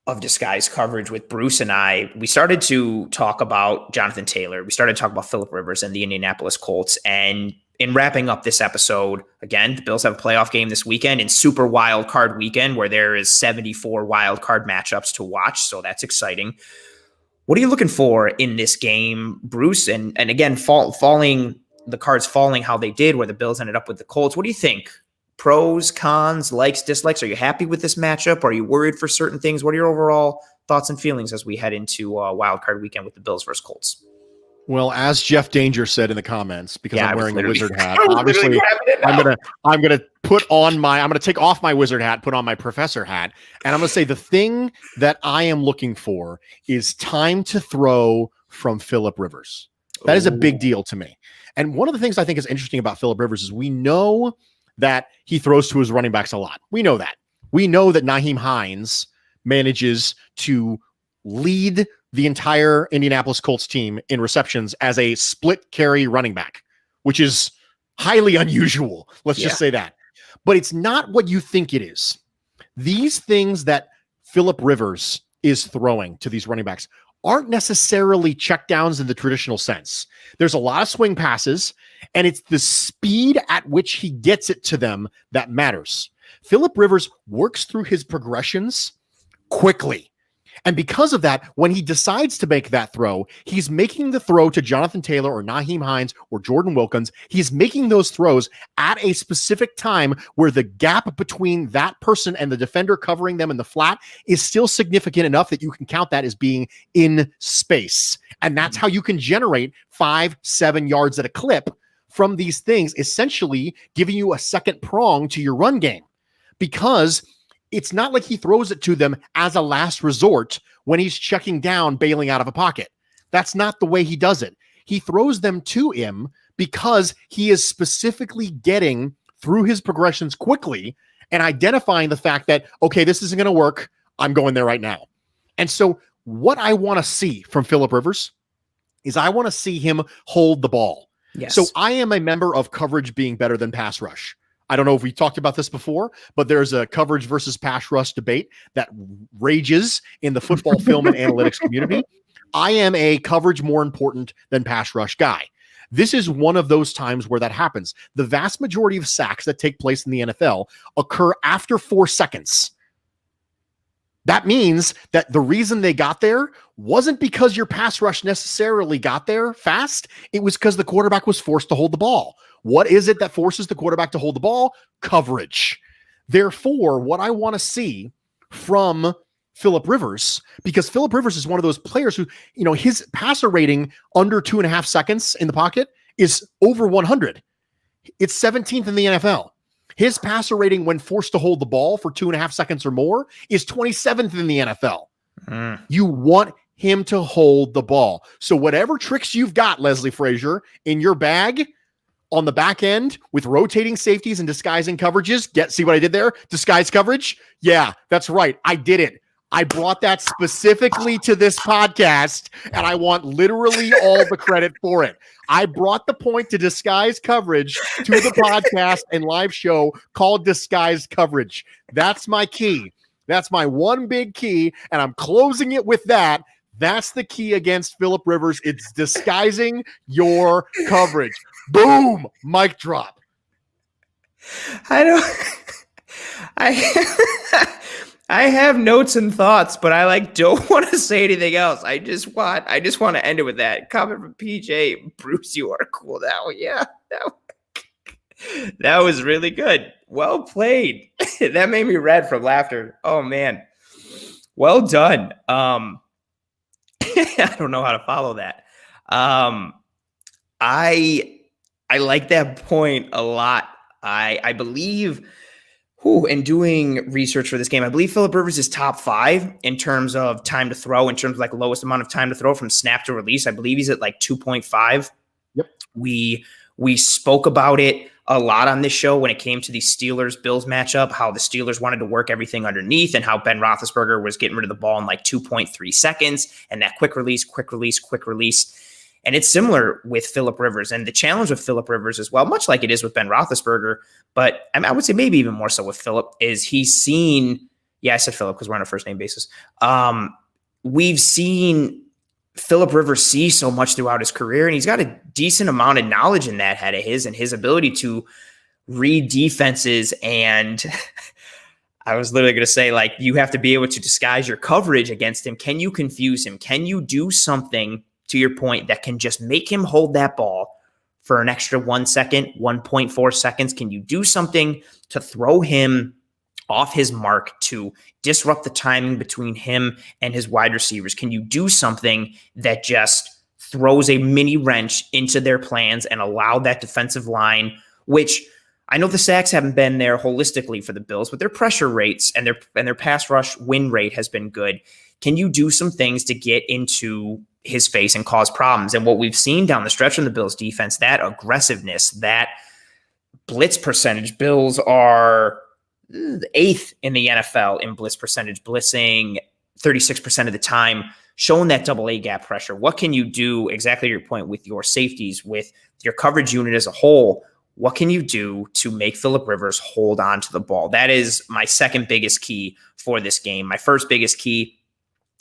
[SPEAKER 1] of Disguise Coverage with Bruce and I, we started to talk about Jonathan Taylor. We started to talk about Phillip Rivers and the Indianapolis Colts. And in wrapping up this episode, again, the Bills have a playoff game this weekend in Super Wild Card Weekend, where there is 74 wild card matchups to watch. So that's exciting. What are you looking for in this game, Bruce? And again, the cards falling how they did, where the Bills ended up with the Colts. What do you think? Pros, cons, likes, dislikes. Are you happy with this matchup? Are you worried for certain things? What are your overall thoughts and feelings as we head into Wild Card Weekend with the Bills versus Colts?
[SPEAKER 2] Well, as Jeff Danger said in the comments, because I'm wearing a wizard hat,
[SPEAKER 1] obviously
[SPEAKER 2] I'm gonna take off my wizard hat, put on my professor hat, and I'm gonna say the thing that I am looking for is time to throw from Phillip Rivers. That is a big deal to me. And one of the things I think is interesting about Phillip Rivers is we know that he throws to his running backs a lot. We know that. We know that Nyheim Hines manages to lead the entire Indianapolis Colts team in receptions as a split carry running back, which is highly unusual. Let's just say that. But it's not what you think it is. These things that Phillip Rivers is throwing to these running backs aren't necessarily checkdowns in the traditional sense. There's a lot of swing passes, and it's the speed at which he gets it to them that matters. Phillip Rivers works through his progressions quickly. And because of that, when he decides to make that throw, he's making the throw to Jonathan Taylor or Nyheim Hines or Jordan Wilkins. He's making those throws at a specific time where the gap between that person and the defender covering them in the flat is still significant enough that you can count that as being in space. And that's how you can generate 5-7 yards at a clip from these things, essentially giving you a second prong to your run game. Because it's not like he throws it to them as a last resort when he's checking down, bailing out of a pocket. That's not the way he does it. He throws them to him because he is specifically getting through his progressions quickly and identifying the fact that, okay, this isn't going to work. I'm going there right now. And so what I want to see from Phillip Rivers is I want to see him hold the ball.
[SPEAKER 1] Yes.
[SPEAKER 2] So I am a member of coverage being better than pass rush. I don't know if we talked about this before, but there's a coverage versus pass rush debate that rages in the football film and analytics community. I am a coverage more important than pass rush guy. This is one of those times where that happens. The vast majority of sacks that take place in the NFL occur after 4 seconds. That means that the reason they got there wasn't because your pass rush necessarily got there fast. It was because the quarterback was forced to hold the ball. What is it that forces the quarterback to hold the ball? Coverage. Therefore, what I want to see from Phillip Rivers, because Phillip Rivers is one of those players who, his passer rating under 2.5 seconds in the pocket is over 100. It's 17th in the NFL. His passer rating when forced to hold the ball for 2.5 seconds or more is 27th in the NFL. You want him to hold the ball. So whatever tricks you've got, Leslie Frazier, in your bag on the back end with rotating safeties and disguising coverages, see what I did there? Disguise coverage? Yeah, that's right. I did it. I brought that specifically to this podcast, and I want literally all the credit for it. I brought the point to disguise coverage to the podcast and live show called Disguised Coverage. That's my key. That's my one big key, and I'm closing it with that. That's the key against Phillip Rivers. It's disguising your coverage. Boom! Mic drop.
[SPEAKER 1] I have notes and thoughts, but I don't want to say anything else. I just want to end it with that comment from PJ. Bruce, you are cool now. Yeah, that was really good. Well played. That made me red from laughter. Oh man, well done. I don't know how to follow that. I like that point a lot. I believe. In doing research for this game, I believe Phillip Rivers is top 5 in terms of time to throw, in terms of lowest amount of time to throw from snap to release. I believe he's at 2.5.
[SPEAKER 2] Yep.
[SPEAKER 1] We spoke about it a lot on this show when it came to the Steelers-Bills matchup, how the Steelers wanted to work everything underneath and how Ben Roethlisberger was getting rid of the ball in 2.3 seconds and that quick release. And it's similar with Phillip Rivers. And the challenge with Phillip Rivers as well, much like it is with Ben Roethlisberger, but I would say maybe even more so with Phillip, is he's seen, I said Phillip because we're on a first name basis. We've seen Phillip Rivers see so much throughout his career, and he's got a decent amount of knowledge in that head of his and his ability to read defenses. And I was literally going to say, like, you have to be able to disguise your coverage against him. Can you confuse him? Can you do something, to your point, that can just make him hold that ball for an extra 1 second, 1.4 seconds? Can you do something to throw him off his mark, to disrupt the timing between him and his wide receivers? Can you do something that just throws a mini wrench into their plans and allow that defensive line, which I know the sacks haven't been there holistically for the Bills, but their pressure rates and their pass rush win rate has been good. Can you do some things to get into his face and cause problems? And what we've seen down the stretch from the Bills defense, that aggressiveness, that blitz percentage, Bills are 8th in the NFL in blitz percentage, blitzing 36% of the time, showing that double A gap pressure. What can you do, exactly your point, with your safeties, with your coverage unit as a whole? What can you do to make Phillip Rivers hold on to the ball? That is my second biggest key for this game. My first biggest key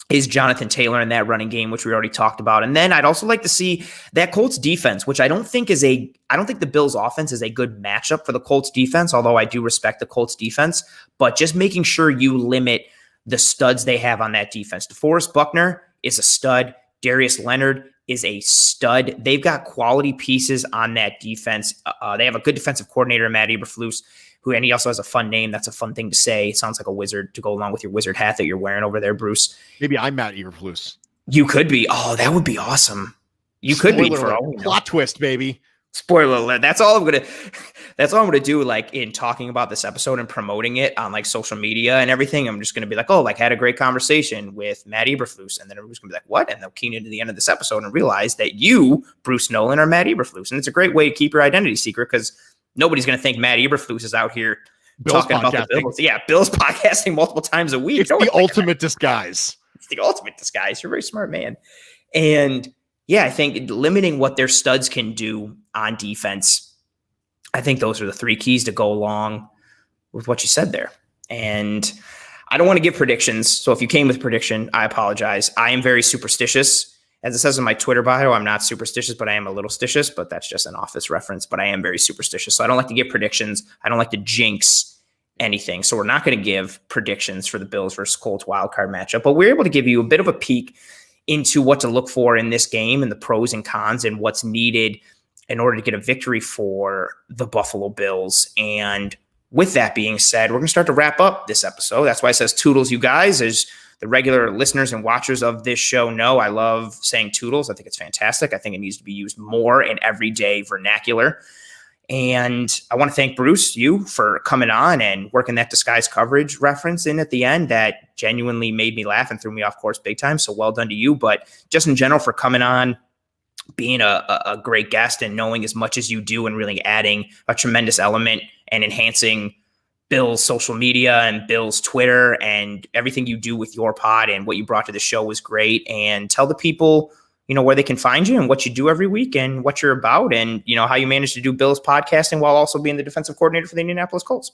[SPEAKER 1] is Jonathan Taylor in that running game, which we already talked about. And then I'd also like to see that Colts defense, which I don't think the Bills offense is a good matchup for the Colts defense, although I do respect the Colts defense, but just making sure you limit the studs they have on that defense. DeForest Buckner is a stud. Darius Leonard is a stud. They've got quality pieces on that defense. They have a good defensive coordinator, Matt Eberflus, and he also has a fun name. That's a fun thing to say. It sounds like a wizard to go along with your wizard hat that you're wearing over there, Bruce.
[SPEAKER 2] Maybe I'm Matt Eberflus.
[SPEAKER 1] You could be. Oh, that would be awesome. You could be. For all
[SPEAKER 2] plot twist, baby.
[SPEAKER 1] Spoiler alert. That's all I'm gonna do, like, in talking about this episode and promoting it on, like, social media and everything. I'm just gonna be like, oh, like, had a great conversation with Matt Eberflus, and then everyone's gonna be like, what? And they'll key into the end of this episode and realize that you, Bruce Nolan, are Matt Eberflus. And it's a great way to keep your identity secret, because nobody's gonna think Matt Eberflus is out here talking about the Bills. Yeah, Bills podcasting multiple times a week.
[SPEAKER 2] It's the ultimate disguise.
[SPEAKER 1] It's the ultimate disguise. You're a very smart man. And yeah, I think limiting what their studs can do on defense, I think those are the three keys to go along with what you said there. And I don't want to give predictions. So if you came with prediction, I apologize. I am very superstitious. As it says in my Twitter bio, I'm not superstitious, but I am a little stitious, but that's just an office reference. But I am very superstitious. So I don't like to give predictions. I don't like to jinx anything. So we're not going to give predictions for the Bills versus Colts wildcard matchup, but we're able to give you a bit of a peek into what to look for in this game and the pros and cons and what's needed in order to get a victory for the Buffalo Bills. And with that being said, we're going to start to wrap up this episode. That's why it says toodles, you guys. As the regular listeners and watchers of this show know, I love saying toodles. I think it's fantastic. I think it needs to be used more in everyday vernacular. And I want to thank Bruce, you, for coming on and working that disguise coverage reference in at the end. That genuinely made me laugh and threw me off course big time. So well done to you. But just in general, for coming on, being a great guest and knowing as much as you do and really adding a tremendous element and enhancing Bill's social media and Bill's Twitter and everything you do with your pod and what you brought to the show was great. And tell the people, where they can find you and what you do every week and what you're about and, how you manage to do Bill's podcasting while also being the defensive coordinator for the Indianapolis Colts.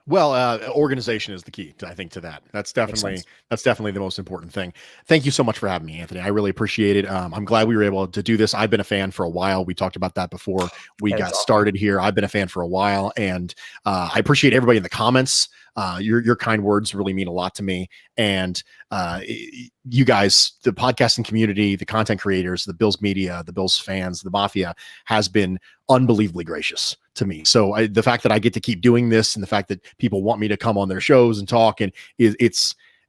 [SPEAKER 2] Well, organization is the key, I think, to that. That's definitely the most important thing. Thank you so much for having me, Anthony. I really appreciate it. I'm glad we were able to do this. I've been a fan for a while. We talked about that before we got started here. I've been a fan for a while, and I appreciate everybody in the comments. Your kind words really mean a lot to me. And you guys, the podcasting community, the content creators, the Bills media, the Bills fans, the mafia has been unbelievably gracious to me. So the fact that I get to keep doing this and the fact that people want me to come on their shows and talk, and it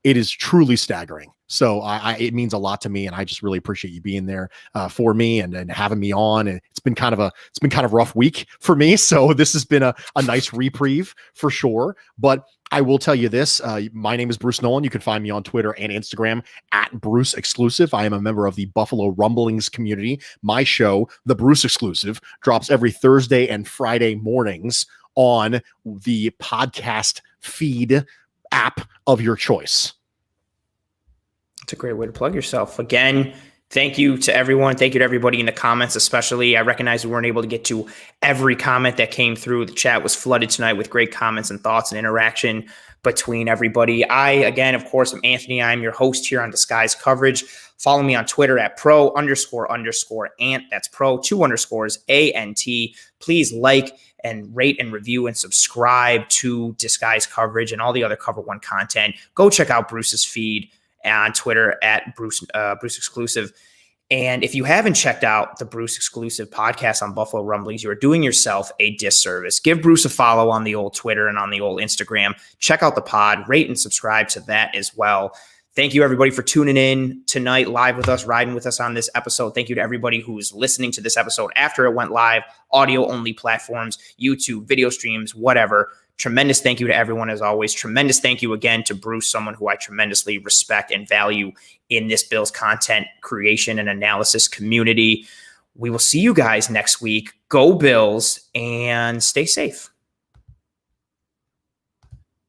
[SPEAKER 2] is truly staggering. So it means a lot to me, and I just really appreciate you being there for me and having me on. And it's been kind of a rough week for me. So this has been a nice reprieve for sure. But I will tell you this. My name is Bruce Nolan. You can find me on Twitter and Instagram at Bruce Exclusive. I am a member of the Buffalo Rumblings community. My show, The Bruce Exclusive, drops every Thursday and Friday mornings on the podcast feed app of your choice.
[SPEAKER 1] It's a great way to plug yourself. Again, Thank you to everyone. Thank you to everybody in the comments, especially. I recognize we weren't able to get to every comment that came through. The chat was flooded tonight with great comments and thoughts and interaction between everybody. I, again, of course, am Anthony. I'm your host here on Disguised Coverage. Follow me on Twitter at pro__ant. That's pro, 2 underscores, ANT. Please like and rate and review and subscribe to Disguised Coverage and all the other Cover One content. Go check out Bruce's feed on Twitter at Bruce Exclusive. And if you haven't checked out the Bruce Exclusive podcast on Buffalo Rumblings, you are doing yourself a disservice. Give Bruce a follow on the old Twitter and on the old Instagram. Check out the pod, rate and subscribe to that as well. Thank you, everybody, for tuning in tonight, live with us, riding with us on this episode. Thank you to everybody who's listening to this episode after it went live, audio-only platforms, YouTube, video streams, whatever. Tremendous thank you to everyone, as always. Tremendous thank you again to Bruce, someone who I tremendously respect and value in this Bills content creation and analysis community. We will see you guys next week. Go Bills and stay safe.